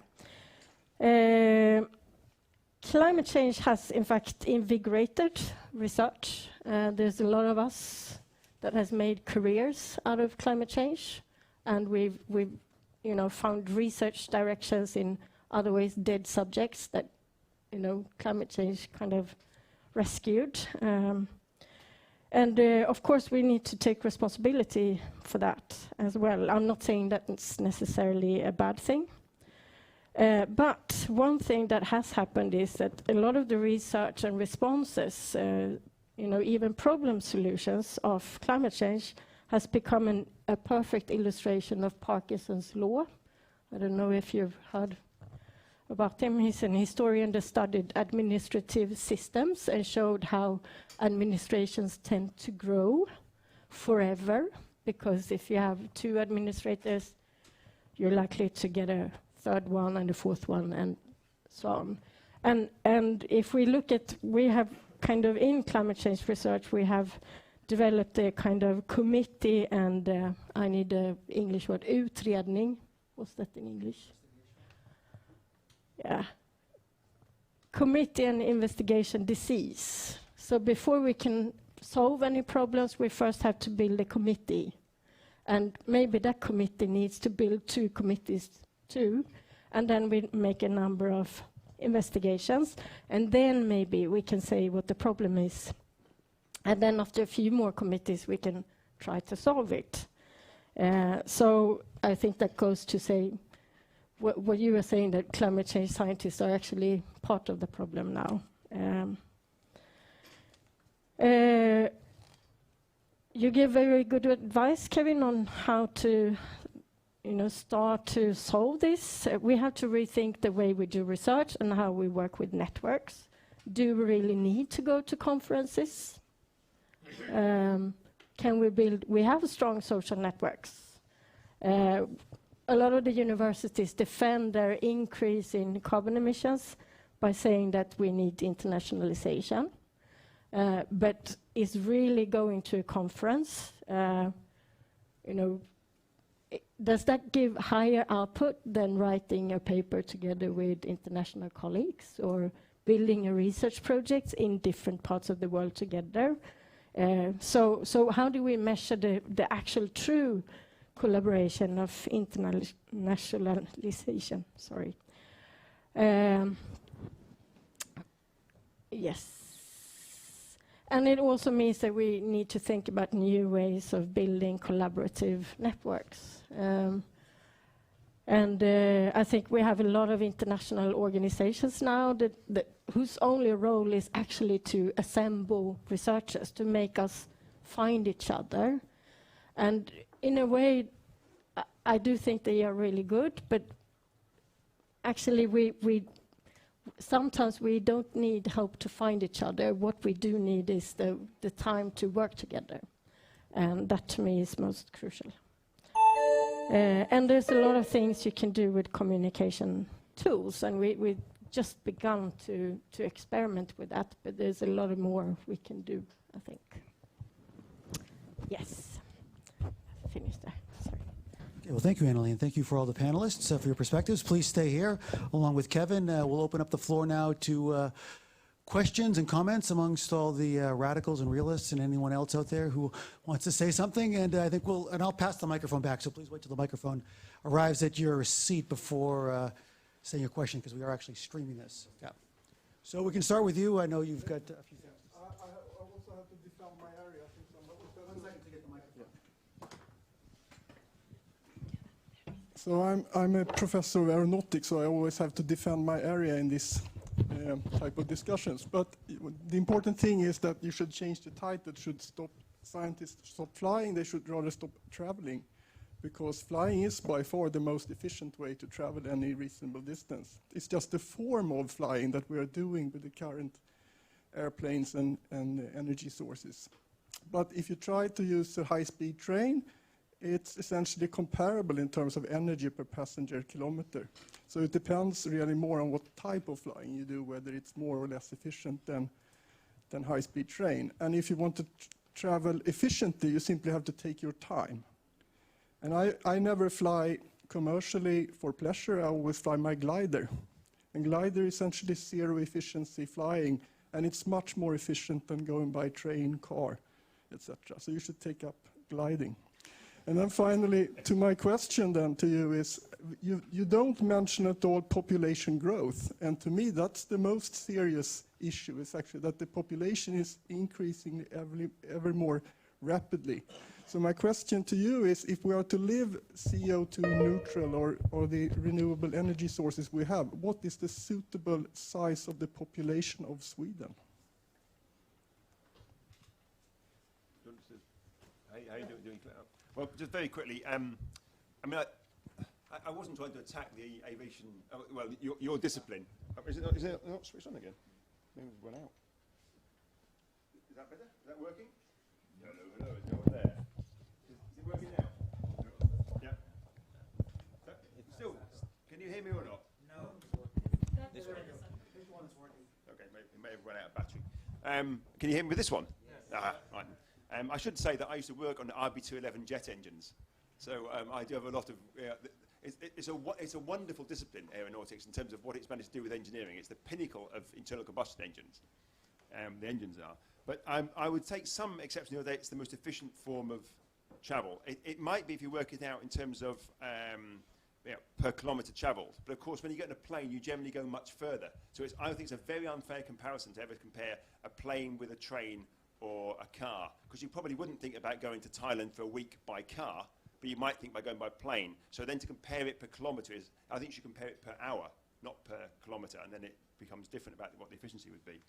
Climate change has in fact invigorated research. There's a lot of us that has made careers out of climate change, and we've you know, found research directions in otherwise dead subjects that, you know, climate change kind of rescued. And of course we need to take responsibility for that as well. I'm not saying that it's necessarily a bad thing. But one thing that has happened is that a lot of the research and responses, you know, even problem solutions of climate change has become a perfect illustration of Parkinson's law. I don't know if you've heard about him. He's an historian that studied administrative systems and showed how administrations tend to grow forever, because if you have 2 administrators, you're likely to get a 3rd one and a 4th one and so on. And if we look at, we have kind of in climate change research, we have developed a kind of committee, and I need an English word, utredning. What's that in English? Yeah. Committee and investigation disease. So before we can solve any problems, we first have to build a committee. And maybe that committee needs to build 2 committees too. And then we make a number of investigations, and then maybe we can say what the problem is. And then after a few more committees, we can try to solve it. So I think that goes to say what you were saying, that climate change scientists are actually part of the problem now. You give very good advice, Kevin, on how to, you know, start to solve this. We have to rethink the way we do research and how we work with networks. Do we really need to go to conferences? Can we build? We have strong social networks. A lot of the universities defend their increase in carbon emissions by saying that we need internationalization. But is really going to a conference, you know, does that give higher output than writing a paper together with international colleagues or building a research project in different parts of the world together? So how do we measure the actual true collaboration of internationalization? Sorry. Yes. And it also means that we need to think about new ways of building collaborative networks. And I think we have a lot of international organizations now that whose only role is actually to assemble researchers, to make us find each other. And in a way, I do think they are really good, but actually sometimes we don't need help to find each other. What we do need is the time to work together. And that to me is most crucial. And there's a lot of things you can do with communication tools, and we've just begun to experiment with that, but there's a lot more we can do, I think. Yes. Finish there. Sorry. Okay, well, thank you, Anneli, and thank you for all the panelists for your perspectives. Please stay here along with Kevin. We'll open up the floor now to questions and comments amongst all the radicals and realists and anyone else out there who wants to say something? And I think I'll pass the microphone back, so please wait till the microphone arrives at your seat before saying your question, because we are actually streaming this. Yeah. So we can start with you. I know you've got a few things. I also have to defend my area. I think One second to get the microphone. So I'm a professor of aeronautics, so I always have to defend my area in this type of discussions. But the important thing is that you should change the title. Should stop scientists stop flying. They should rather stop traveling, because flying is by far the most efficient way to travel any reasonable distance. It's just the form of flying that we are doing with the current airplanes and energy sources. But if you try to use a high-speed train, it's essentially comparable in terms of energy per passenger kilometer. So it depends really more on what type of flying you do, whether it's more or less efficient than high-speed train. And if you want to travel efficiently, you simply have to take your time. And I never fly commercially for pleasure. I always fly my glider. And glider is essentially zero efficiency flying, and it's much more efficient than going by train, car, etc. So you should take up gliding. And then finally, to my question then to you is, you don't mention at all population growth. And to me, that's the most serious issue, is actually that the population is increasing ever more rapidly. So my question to you is, if we are to live CO2 neutral or the renewable energy sources we have, what is the suitable size of the population of Sweden? How are you doing? Well, just very quickly, I mean, I wasn't trying to attack the aviation, well, your discipline. Is it not switched on again? Maybe it went out. Is that better? Is that working? No, it's not there. Is it working now? Yeah. Still, can you hear me or not? No. This one? This one is working. Okay, it may have run out of battery. Can you hear me with this one? Yes. Right. I should say that I used to work on the RB211 jet engines. So I do have a lot of... it's a wonderful discipline, aeronautics, in terms of what it's managed to do with engineering. It's the pinnacle of internal combustion engines. The engines are. But I would take some exception that it's the most efficient form of travel. It might be if you work it out in terms of per kilometre travelled. But of course, when you get in a plane, you generally go much further. So I think it's a very unfair comparison to ever compare a plane with a train or a car, because you probably wouldn't think about going to Thailand for a week by car, but you might think by going by plane. So then to compare it per kilometre, I think you should compare it per hour, not per kilometre, and then it becomes different about what the efficiency would be.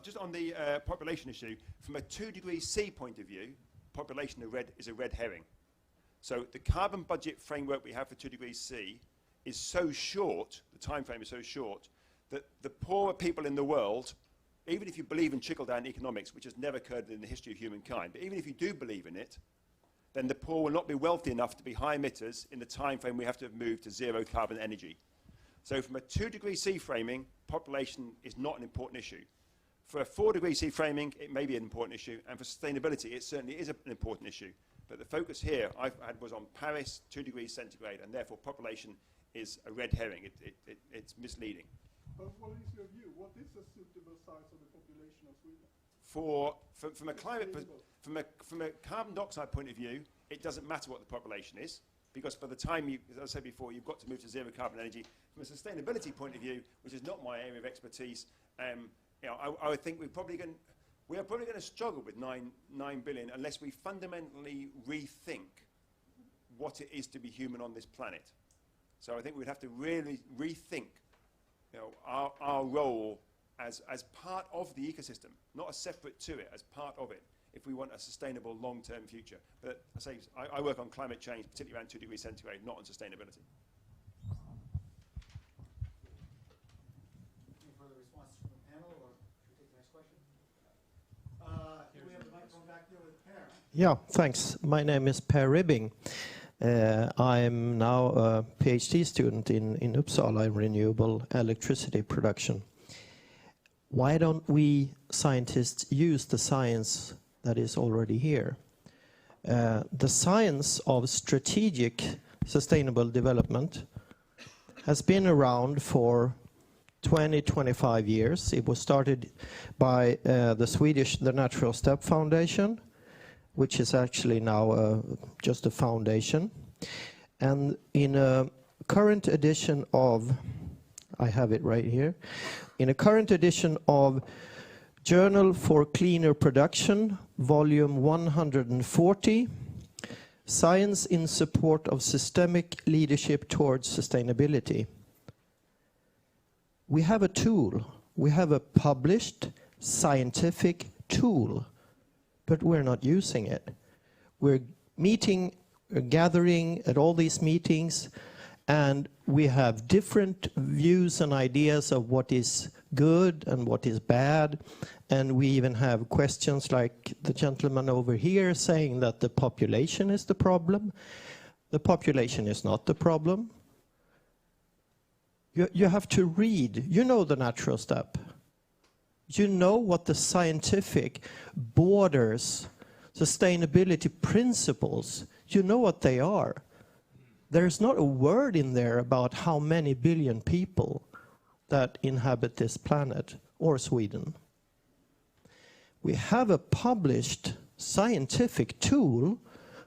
Just on the population issue, from a 2 degrees C point of view, population is a red herring. So the carbon budget framework we have for 2 degrees C is so short, the time frame is so short, that the poorer people in the world, even if you believe in trickle-down economics, which has never occurred in the history of humankind, but even if you do believe in it, then the poor will not be wealthy enough to be high emitters in the time frame we have to have moved to zero carbon energy. So from a 2 degrees C framing, population is not an important issue. For a 4 degrees C framing, it may be an important issue, and for sustainability, it certainly is an important issue. But the focus here I had was on Paris, 2 degrees centigrade, and therefore population is a red herring. It's misleading. But what is your view? What is a suitable size of the population of Sweden? From a carbon dioxide point of view, it doesn't matter what the population is, because by the time as I said before, you've got to move to zero carbon energy. From a sustainability point of view, which is not my area of expertise, I would think we are probably going to struggle with 9 billion unless we fundamentally rethink what it is to be human on this planet. So I think we'd have to really rethink our role as part of the ecosystem, not as separate to it, as part of it, if we want a sustainable long-term future. But I work on climate change, particularly around 2 degrees centigrade, not on sustainability. Any further responses from the panel, or should we take the next question? Here we have the microphone back there with Per. Yeah, thanks. My name is Per Ribbing. I'm now a PhD student in Uppsala in renewable electricity production. Why don't we scientists use the science that is already here? The science of strategic sustainable development has been around for 20, 25 years. It was started by the Natural Step Foundation, which is actually now just a foundation. And in a current edition of, I have it right here, in a current edition of Journal for Cleaner Production, volume 140, Science in Support of Systemic Leadership Towards Sustainability. We have a tool, we have a published scientific tool, but we're not using it. We're meeting, we're gathering at all these meetings, and we have different views and ideas of what is good and what is bad, and we even have questions like the gentleman over here saying that the population is the problem. The population is not the problem. You have to read. You know the natural step. You know what the scientific borders, sustainability principles, you know what they are. There's not a word in there about how many billion people that inhabit this planet or Sweden. We have a published scientific tool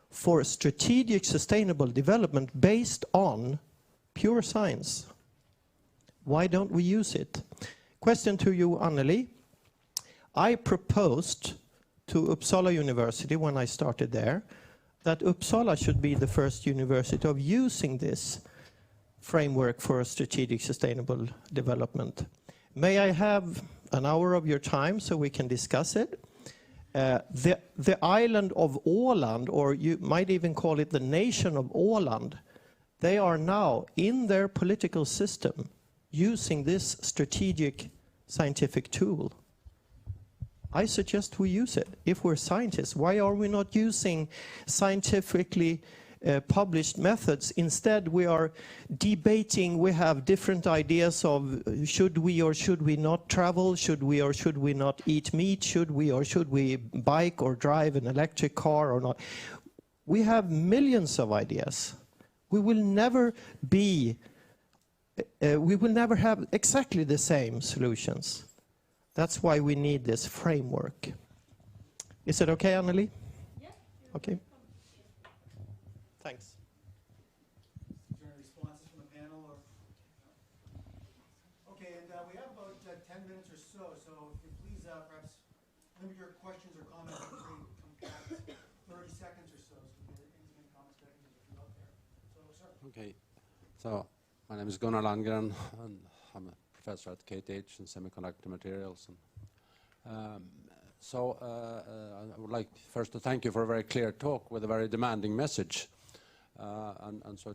for strategic sustainable development based on pure science. Why don't we use it? Question to you, Anneli. I proposed to Uppsala University when I started there that Uppsala should be the first university of using this framework for strategic sustainable development. May I have an hour of your time so we can discuss it? The island of Åland, or you might even call it the nation of Åland, they are now in their political system using this strategic scientific tool. I suggest we use it. If we're scientists, why are we not using scientifically published methods? Instead, we are debating, we have different ideas of should we or should we not travel, should we or should we not eat meat, should we or should we bike or drive an electric car or not. We have millions of ideas. We will never have exactly the same solutions. That's why we need this framework. Is it okay, Anneli? Yeah. Okay. Thanks. Is there any responses from the panel? Or? Okay, and we have about 10 minutes or so, so if you please perhaps limit your questions or comments to 30 seconds or so, so we get any comments back into the out there. So, sir. Okay, so my name is Gunnar Landgren, and I'm a professor at KTH in semiconductor materials. And, I would like first to thank you for a very clear talk with a very demanding message. And so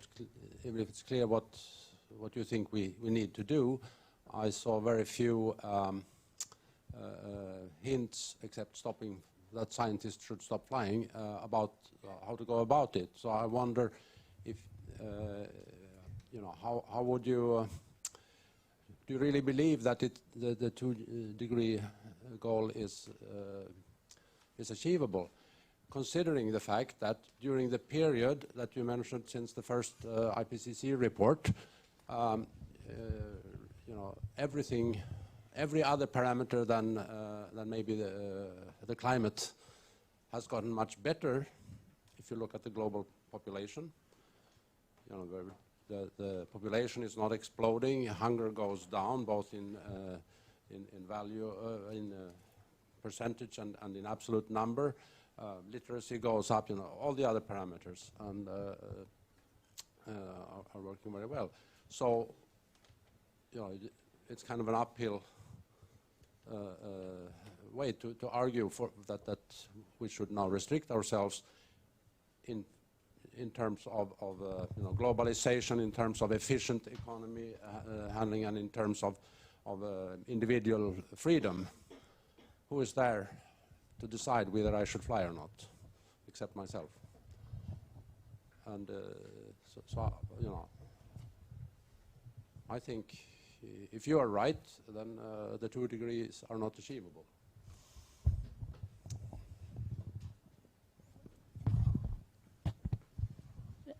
even if it's clear what you think we need to do, I saw very few hints, except stopping that scientists should stop flying, about how to go about it. So I wonder if, how would you, do you really believe that the 2-degree goal is achievable, considering the fact that during the period that you mentioned since the first IPCC report, every other parameter than maybe the climate has gotten much better. If you look at the global population, the population is not exploding. Hunger goes down, both in value, in percentage, and in absolute number. Literacy goes up. All the other parameters and are working very well. So, it's kind of an uphill way to argue for that we should now restrict ourselves in terms of globalization, in terms of efficient economy handling, and in terms of individual freedom. Who is there to decide whether I should fly or not, except myself? And I think if you are right, then the 2 degrees are not achievable.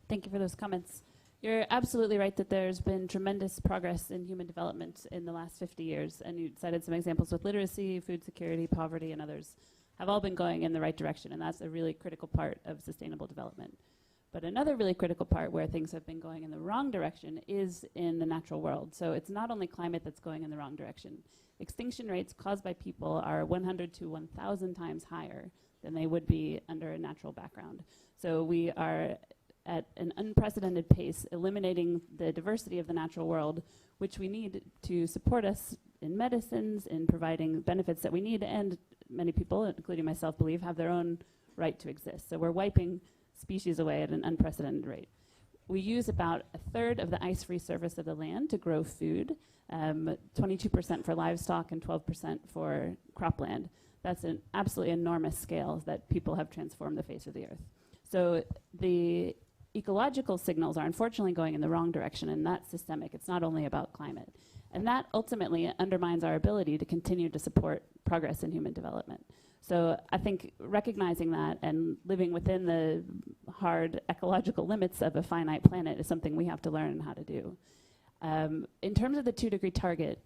Thank you for those comments. You're absolutely right that there's been tremendous progress in human development in the last 50 years, and you cited some examples with literacy, food security, poverty, and others have all been going in the right direction, and that's a really critical part of sustainable development. But another really critical part where things have been going in the wrong direction is in the natural world. So it's not only climate that's going in the wrong direction. Extinction rates caused by people are 100 to 1,000 times higher than they would be under a natural background. So we are at an unprecedented pace, eliminating the diversity of the natural world, which we need to support us in medicines, in providing benefits that we need, and many people, including myself, believe have their own right to exist. So we're wiping species away at an unprecedented rate. We use about a third of the ice-free surface of the land to grow food, 22% for livestock and 12% for cropland. That's an absolutely enormous scale that people have transformed the face of the earth. So the ecological signals are unfortunately going in the wrong direction, and that's systemic. It's not only about climate. And that ultimately undermines our ability to continue to support progress in human development. So I think recognizing that and living within the hard ecological limits of a finite planet is something we have to learn how to do. In terms of the 2-degree target,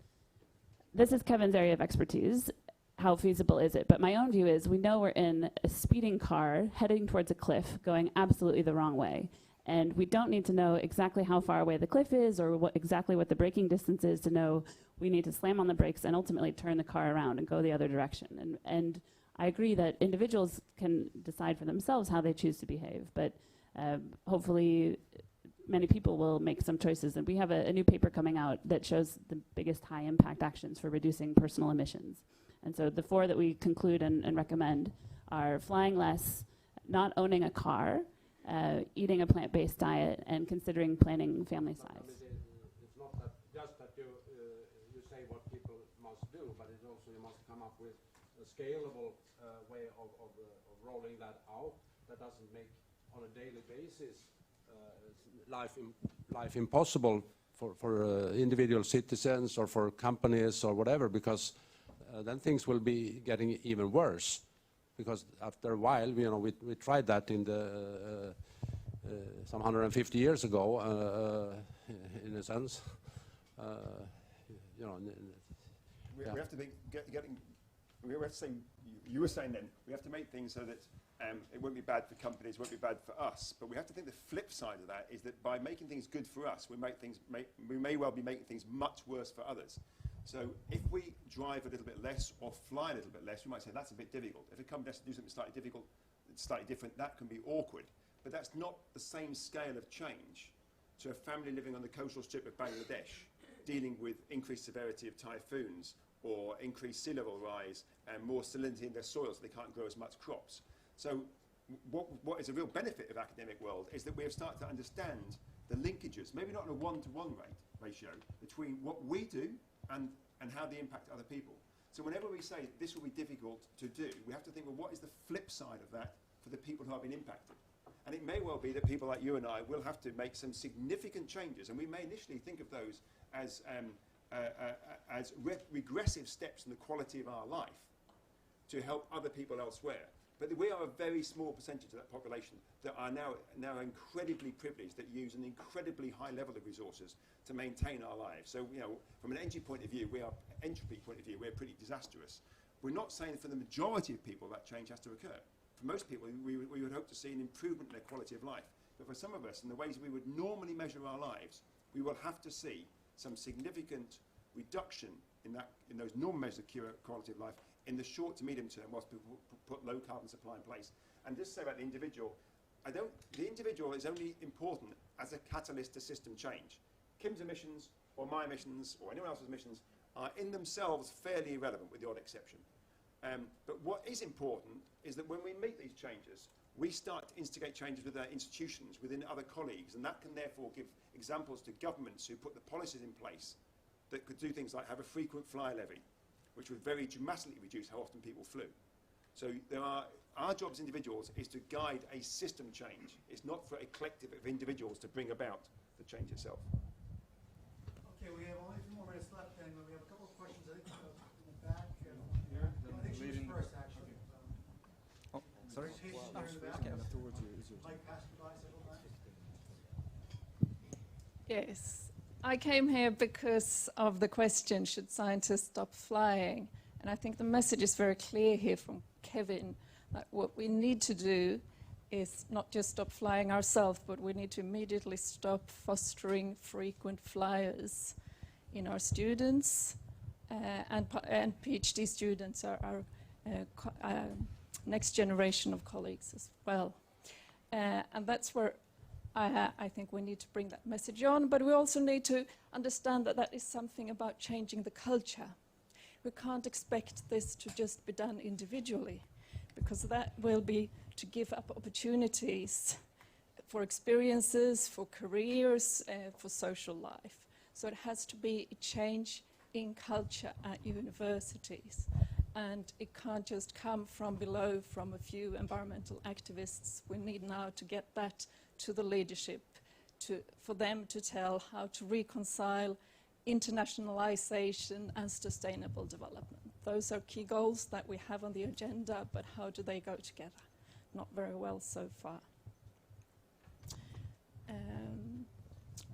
this is Kevin's area of expertise. How feasible is it? But my own view is we know we're in a speeding car heading towards a cliff going absolutely the wrong way. And we don't need to know exactly how far away the cliff is or exactly what the braking distance is to know we need to slam on the brakes and ultimately turn the car around and go the other direction. And I agree that individuals can decide for themselves how they choose to behave, but hopefully many people will make some choices. And we have a new paper coming out that shows the biggest high impact actions for reducing personal emissions. And so the 4 that we conclude and recommend are flying less, not owning a car, eating a plant-based diet, and considering planning family size. It's not that just that you say what people must do, but it's also you must come up with a scalable way of rolling that out that doesn't make on a daily basis life impossible for individual citizens or for companies or whatever, because then things will be getting even worse. Because after a while, we tried that in the some 150 years ago, in a sense. We have to be we have to say, you were saying then, we have to make things so that it won't be bad for companies, won't be bad for us. But we have to think the flip side of that is that by making things good for us, we may well be making things much worse for others. So if we drive a little bit less or fly a little bit less, we might say that's a bit difficult. If a company has to do something slightly different, that can be awkward. But that's not the same scale of change to a family living on the coastal strip of Bangladesh, dealing with increased severity of typhoons or increased sea level rise and more salinity in their soil so they can't grow as much crops. So what is a real benefit of academic world is that we have started to understand the linkages, maybe not in a one-to-one ratio, between what we do and how they impact other people. So whenever we say this will be difficult to do, we have to think, well, what is the flip side of that for the people who have been impacted? And it may well be that people like you and I will have to make some significant changes, and we may initially think of those as regressive steps in the quality of our life to help other people elsewhere. But we are a very small percentage of that population that are now incredibly privileged, that use an incredibly high level of resources to maintain our lives. So, from an entropy point of view, we're pretty disastrous. We're not saying for the majority of people that change has to occur. For most people, we would hope to see an improvement in their quality of life. But for some of us, in the ways we would normally measure our lives, we will have to see some significant reduction in those normal measures of quality of life in the short to medium term, whilst people put low carbon supply in place. And just say about the individual, the individual is only important as a catalyst to system change. Kim's emissions, or my emissions, or anyone else's emissions, are in themselves fairly irrelevant, with the odd exception. But what is important is that when we make these changes, we start to instigate changes with our institutions, within other colleagues, and that can therefore give examples to governments who put the policies in place that could do things like have a frequent flyer levy, which would very dramatically reduce how often people flew. So our job as individuals is to guide a system change. It's not for a collective of individuals to bring about the change itself. Okay, we have only a few more minutes left, and we have a couple of questions, I think, in the back. I think she's first, actually. Oh, sorry? She's here in the back. Towards you. Mike passed you by several times. Yes. I came here because of the question, should scientists stop flying? And I think the message is very clear here from Kevin, that what we need to do is not just stop flying ourselves, but we need to immediately stop fostering frequent flyers in our students, and PhD students are our next generation of colleagues as well. And that's where I think we need to bring that message on, but we also need to understand that that is something about changing the culture. We can't expect this to just be done individually, because that will be to give up opportunities for experiences, for careers, for social life. So it has to be a change in culture at universities. And it can't just come from below, from a few environmental activists. We need now to get that to the leadership, for them to tell how to reconcile internationalization and sustainable development. Those are key goals that we have on the agenda, but how do they go together? Not very well so far.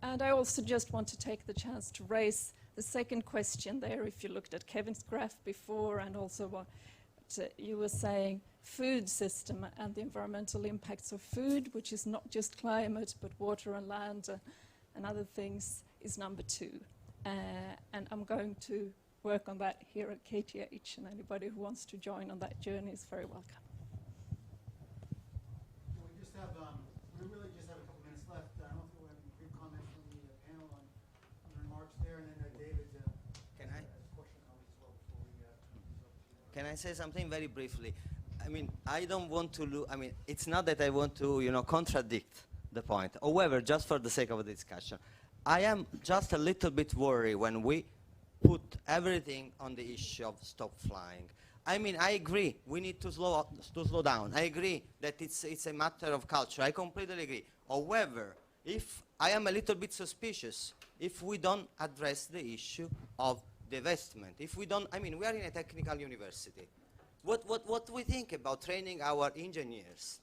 And I also just want to take the chance to raise the second question there. If you looked at Kevin's graph before, and also what you were saying, food system and the environmental impacts of food, which is not just climate, but water and land and other things, is number 2. And I'm going to work on that here at KTH, and anybody who wants to join on that journey is very welcome. We really just have a couple minutes left. I don't know if we have any brief comments from the panel on the remarks there, and then David Can I? has a question comments as well before we. Can I say something very briefly? I mean, I don't want to I mean, it's not that I want to, contradict the point. However, just for the sake of the discussion, I am just a little bit worried when we put everything on the issue of stop flying. I mean, I agree, we need to slow down. I agree that it's a matter of culture. I completely agree. However, if I am a little bit suspicious, if we don't address the issue of divestment, if we don't, I mean, we are in a technical university. What do we think about training our engineers?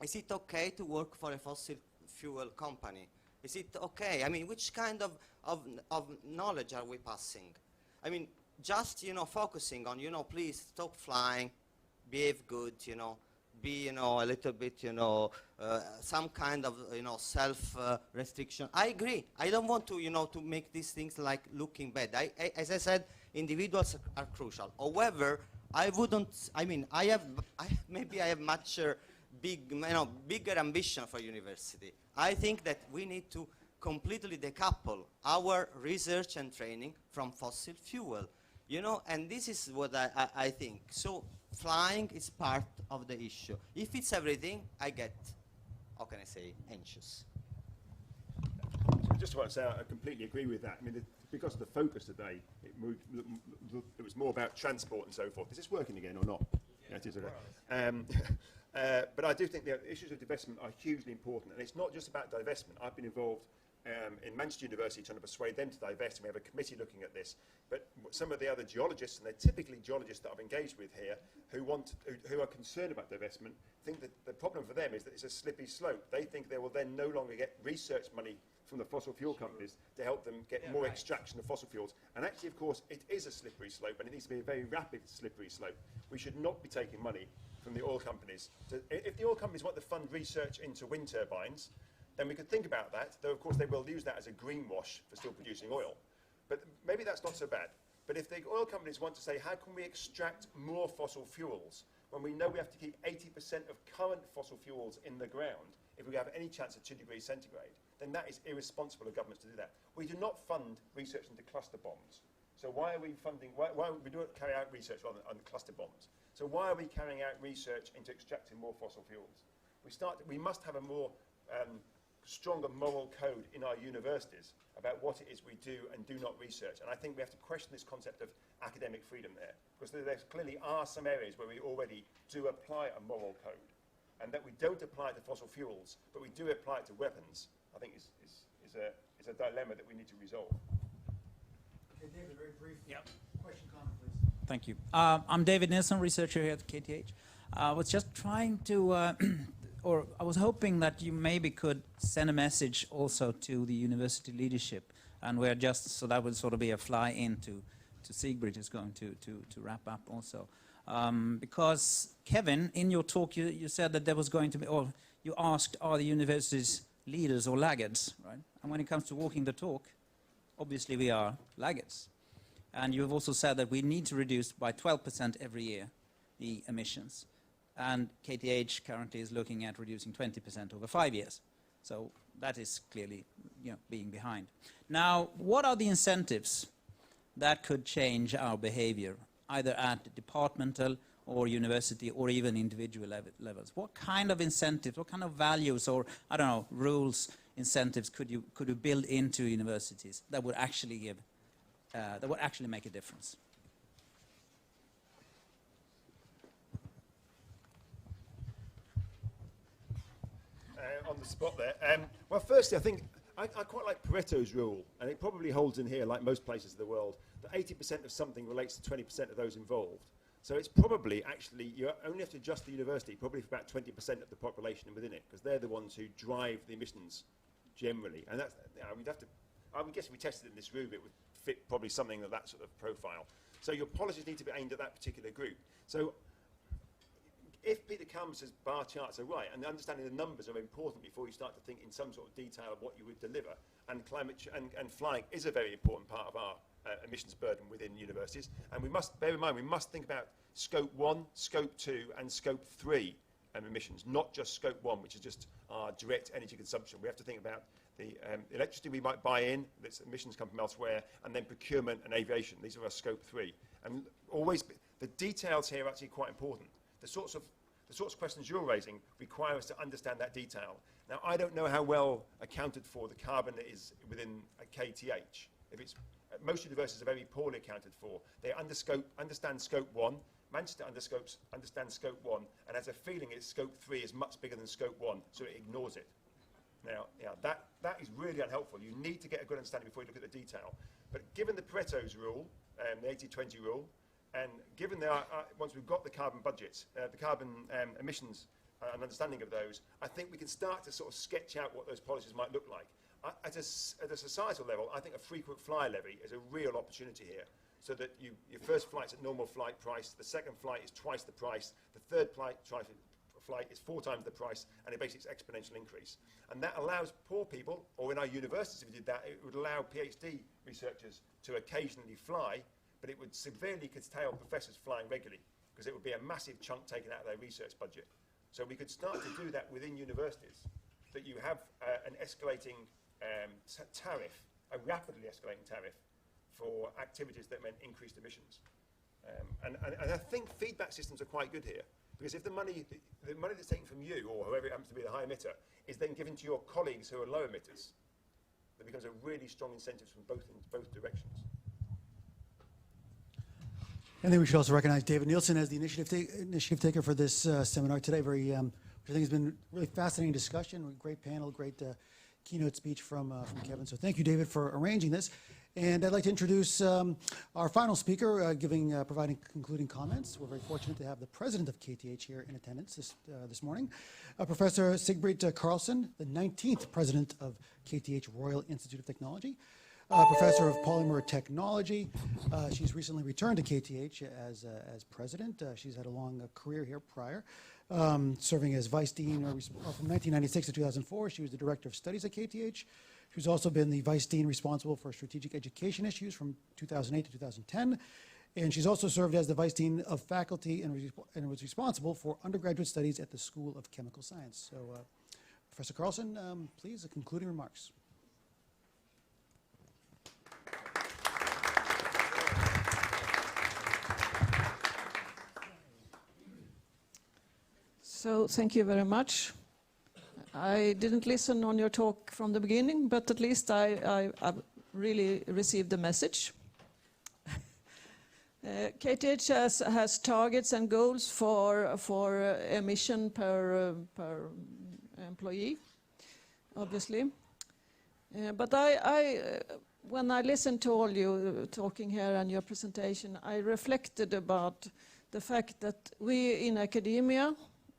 Is it okay to work for a fossil fuel company? Is it okay? I mean, which kind of knowledge are we passing? I mean, just, focusing on, please stop flying, behave good, be, a little bit, some kind of, self-restriction. I agree. I don't want to, to make these things like looking bad. As I said, individuals are crucial. However, I wouldn't, I mean, maybe I have much bigger ambition for university. I think that we need to completely decouple our research and training from fossil fuel, and this is what I think. So flying is part of the issue. If it's everything, I get, how can I say, anxious. Just want to say I completely agree with that. I mean, because of the focus today, it was more about transport and so forth. Is this working again or not? Yeah, it is. Okay. But I do think the issues of divestment are hugely important, and it's not just about divestment. I've been involved in Manchester University trying to persuade them to divest, and we have a committee looking at this. But some of the other geologists, and they're typically geologists that I've engaged with here, who are concerned about divestment, think that the problem for them is that it's a slippery slope. They think they will then no longer get research money from the fossil fuel companies to help them get more extraction of fossil fuels. And actually, of course, it is a slippery slope, and it needs to be a very rapid slippery slope. We should not be taking money from the oil companies. If the oil companies want to fund research into wind turbines, then we could think about that, though of course they will use that as a greenwash for still producing oil. But maybe that's not so bad. But if the oil companies want to say, how can we extract more fossil fuels when we know we have to keep 80% of current fossil fuels in the ground if we have any chance of 2 degrees centigrade, then that is irresponsible of governments to do that. We do not fund research into cluster bombs. So why are we funding, why we don't carry out research on cluster bombs? So why are we carrying out research into extracting more fossil fuels? We must have a more stronger moral code in our universities about what it is we do and do not research. And I think we have to question this concept of academic freedom there, because there clearly are some areas where we already do apply a moral code, and that we don't apply it to fossil fuels, but we do apply it to weapons, I think is a dilemma that we need to resolve. Okay, David, very brief. Yep. Question, comment, please. Thank you. I'm David Nilsson, researcher here at KTH. I was just trying to or I was hoping that you maybe could send a message also to the university leadership, and we're just, so that would sort of be a fly into to Sigbrit is going to wrap up also. Because Kevin, in your talk, you said that there was going to be, or you asked, are the universities leaders or laggards, right? And when it comes to walking the talk, obviously we are laggards. And you've also said that we need to reduce by 12% every year the emissions. And KTH currently is looking at reducing 20% over 5 years. So that is clearly, being behind. Now, what are the incentives that could change our behavior, either at departmental or university or even individual levels? What kind of incentives, what kind of values or, I don't know, rules, incentives could you build into universities that would actually give, that would actually make a difference? On the spot there. Well, firstly, I think I quite like Pareto's rule, and it probably holds in here, like most places in the world, that 80% of something relates to 20% of those involved. So it's probably, actually, you only have to adjust the university probably for about 20% of the population within it, because they're the ones who drive the emissions generally. And that's, we'd have to, I would guess if we tested it in this room, it would fit probably something of that sort of profile. So your policies need to be aimed at that particular group. So if Peter Kalmus's bar charts are right, and understanding the numbers are important before you start to think in some sort of detail of what you would deliver, and climate and flying is a very important part of our emissions burden within universities, and we must bear in mind, we must think about scope 1, scope 2, and scope 3 emissions, not just scope 1, which is just our direct energy consumption. We have to think about the electricity we might buy in, that's emissions come from elsewhere, and then procurement and aviation. These are our scope 3. And always, the details here are actually quite important. The sorts of questions you're raising require us to understand that detail. Now, I don't know how well accounted for the carbon that is within a KTH. If it's, most universities are very poorly accounted for. They understand scope 1. Manchester understands scope 1, and has a feeling its scope 3 is much bigger than scope 1, so it ignores it. Now, that is really unhelpful. You need to get a good understanding before you look at the detail. But given the Pareto's rule, the 80-20 rule, and given once we've got the carbon budgets, the carbon emissions, and understanding of those, I think we can start to sort of sketch out what those policies might look like. At a societal level, I think a frequent flyer levy is a real opportunity here, so that your first flight's at normal flight price, the second flight is twice the price, the third flight is 4 times the price, and it basically is exponential increase. And that allows poor people, or in our universities if we did that, it would allow PhD researchers to occasionally fly, but it would severely curtail professors flying regularly, because it would be a massive chunk taken out of their research budget. So we could start to do that within universities, that you have an escalating tariff, a rapidly escalating tariff for activities that meant increased emissions. And I think feedback systems are quite good here, because if the money that's taken from you, or whoever it happens to be the high emitter, is then given to your colleagues who are low emitters, there becomes a really strong incentive from both directions. I think we should also recognize David Nielsen as the initiative taker for this seminar today. Which I think has been really fascinating discussion, great panel, great keynote speech from Kevin. So thank you, David, for arranging this. And I'd like to introduce our final speaker, providing concluding comments. We're very fortunate to have the president of KTH here in attendance this morning, Professor Sigbrit Karlsson, the 19th president of KTH Royal Institute of Technology. Professor of Polymer Technology. She's recently returned to KTH as president. She's had a long career here prior, serving as vice dean from 1996 to 2004. She was the director of studies at KTH. She's also been the vice dean responsible for strategic education issues from 2008 to 2010. And she's also served as the vice dean of faculty and was responsible for undergraduate studies at the School of Chemical Science. So, Professor Karlsson, please, concluding remarks. So thank you very much. I didn't listen on your talk from the beginning, but at least I really received the message. KTH has targets and goals for emission per employee, obviously. But when I listened to all you talking here and your presentation, I reflected about the fact that we in academia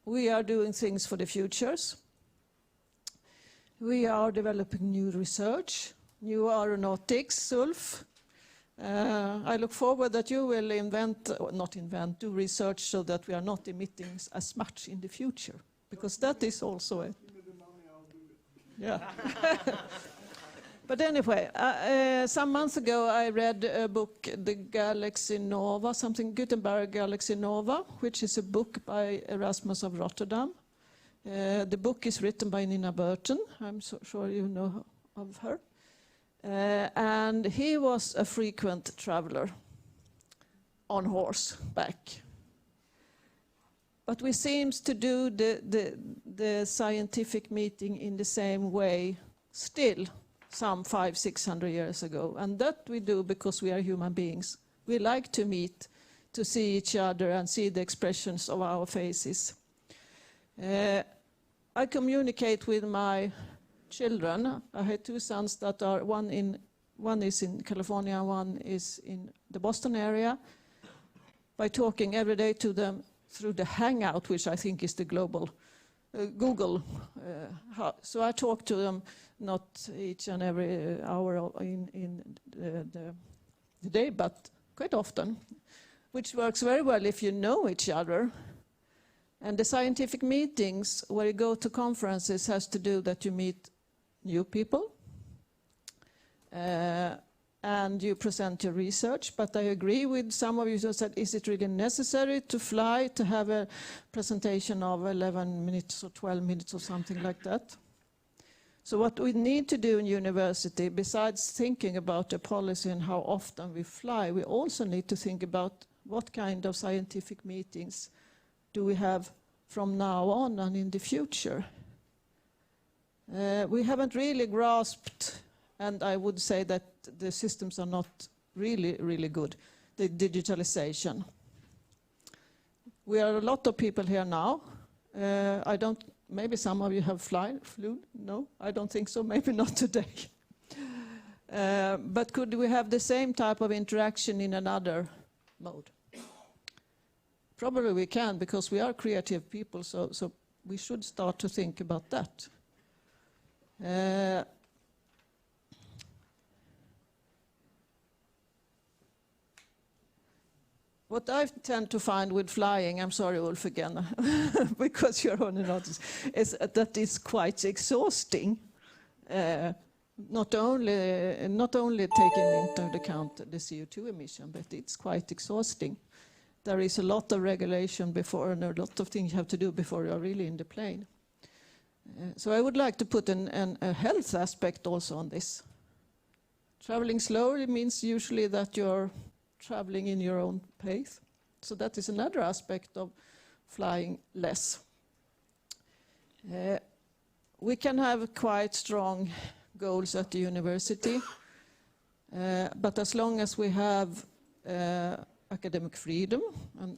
we are doing things for the futures. We are developing new research, new aeronautics, Ulf. I look forward that you will do research so that we are not emitting as much in the future, because that is also a... Yeah. But anyway, some months ago I read a book, The Galaxy Nova, Gutenberg Galaxy Nova, which is a book by Erasmus of Rotterdam. The book is written by Nina Burton. I'm sure you know of her. And he was a frequent traveler on horseback. But we seem to do the scientific meeting in the same way still, some 500-600 years ago. And that we do because we are human beings. We like to meet, to see each other and see the expressions of our faces. I communicate with my children. I have two sons that are, one is in California, one is in the Boston area, by talking every day to them through the Hangout, which I think is the global Google. So I talk to them not each and every hour in the day, but quite often, which works very well if you know each other. And the scientific meetings where you go to conferences has to do that you meet new people and you present your research. But I agree with some of you who said, is it really necessary to fly to have a presentation of 11 minutes or 12 minutes or something like that? So what we need to do in university, besides thinking about the policy and how often we fly, we also need to think about what kind of scientific meetings do we have from now on and in the future. We haven't really grasped, and I would say that the systems are not really good, the digitalization. We are a lot of people here now. Maybe some of you have flew? No, I don't think so, maybe not today. But could we have the same type of interaction in another mode? Probably we can, because we are creative people, so we should start to think about that. What I tend to find with flying, I'm sorry, Ulf, again, because you're on an audience, is that it's quite exhausting. Not only taking into account the CO2 emission, but it's quite exhausting. There is a lot of regulation before, and a lot of things you have to do before you're really in the plane. So I would like to put a health aspect also on this. Traveling slowly means usually that you're traveling in your own pace. So that is another aspect of flying less. We can have quite strong goals at the university, but as long as we have academic freedom,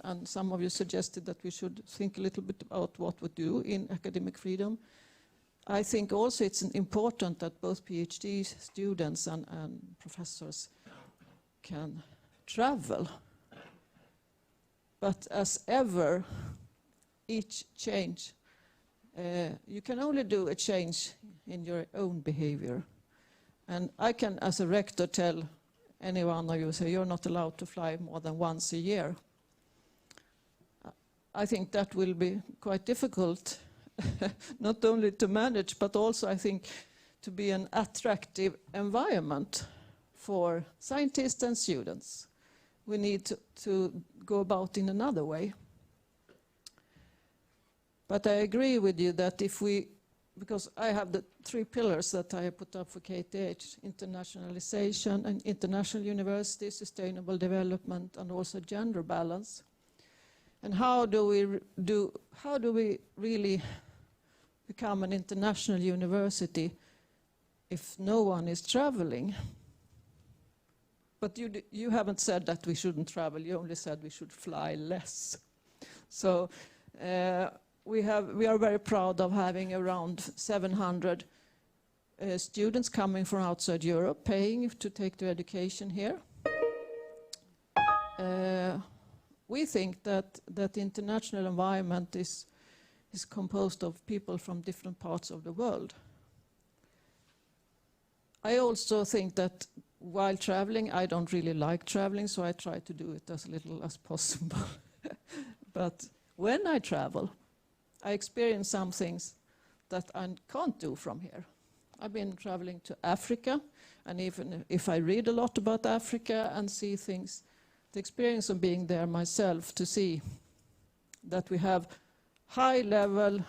and some of you suggested that we should think a little bit about what we do in academic freedom. I think also it's important that both PhD students and professors can travel. But as ever, each change, you can only do a change in your own behavior. And I can, as a rector, tell any one of you, say you're not allowed to fly more than once a year. I think that will be quite difficult, not only to manage, but also I think to be an attractive environment for scientists and students. We need to go about in another way. But I agree with you that if we, because I have the 3 pillars that I have put up for KTH, internationalization and international university, sustainable development, and also gender balance. And how do we really become an international university if no one is traveling? But you haven't said that we shouldn't travel, you only said we should fly less. So we are very proud of having around 700 students coming from outside Europe, paying to take their education here. We think that the international environment is is composed of people from different parts of the world. I also think that while traveling, I don't really like traveling, so I try to do it as little as possible. But when I travel, I experience some things that I can't do from here. I've been traveling to Africa, and even if I read a lot about Africa and see things, the experience of being there myself to see that we have high level,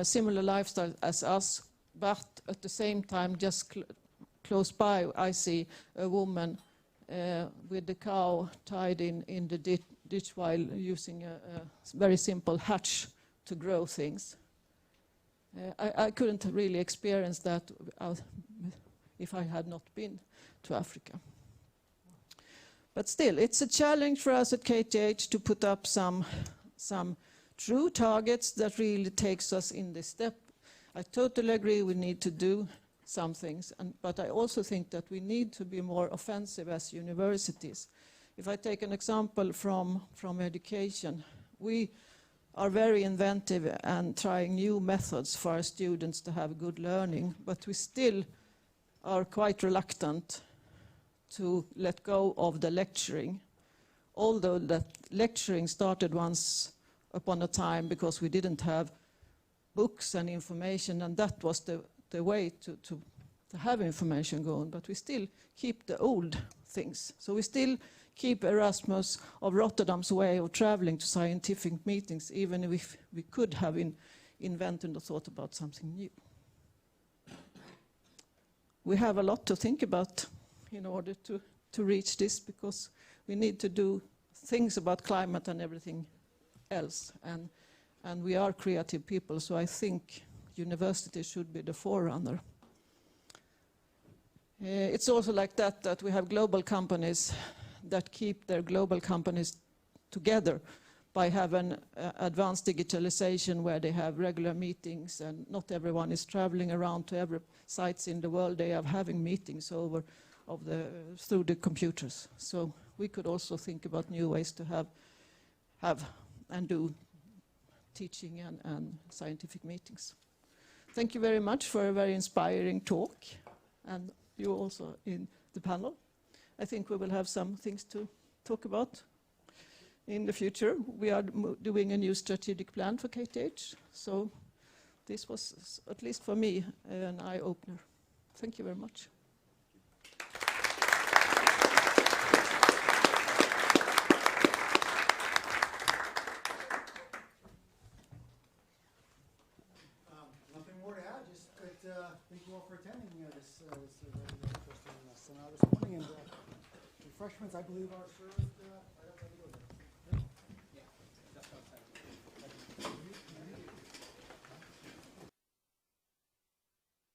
similar lifestyle as us, but at the same time, just close by, I see a woman with the cow tied in the ditch while using a very simple hatch to grow things. I couldn't really experience that if I had not been to Africa. But still, it's a challenge for us at KTH to put up some true targets that really takes us in this step. I totally agree we need to do some things, but I also think that we need to be more offensive as universities. If I take an example from education, we are very inventive and trying new methods for our students to have good learning, but we still are quite reluctant to let go of the lecturing. Although that lecturing started once upon a time because we didn't have books and information, and that was the way to have information going, but we still keep the old things. So we still keep Erasmus of Rotterdam's way of traveling to scientific meetings, even if we could have invented or thought about something new. We have a lot to think about in order to reach this, because we need to do things about climate and everything else. And we are creative people, so I think universities should be the forerunner. It's also like that we have global companies that keep their global companies together by having advanced digitalization where they have regular meetings, and not everyone is traveling around to every sites in the world. They are having meetings through the computers. So we could also think about new ways to have and do teaching and scientific meetings. Thank you very much for a very inspiring talk, and you also in the panel. I think we will have some things to talk about in the future. We are doing a new strategic plan for KTH, so this was, at least for me, an eye-opener. Thank you very much. Nothing more to add, just that thank you all for attending this very interesting seminar this morning. And refreshments, I believe, are served.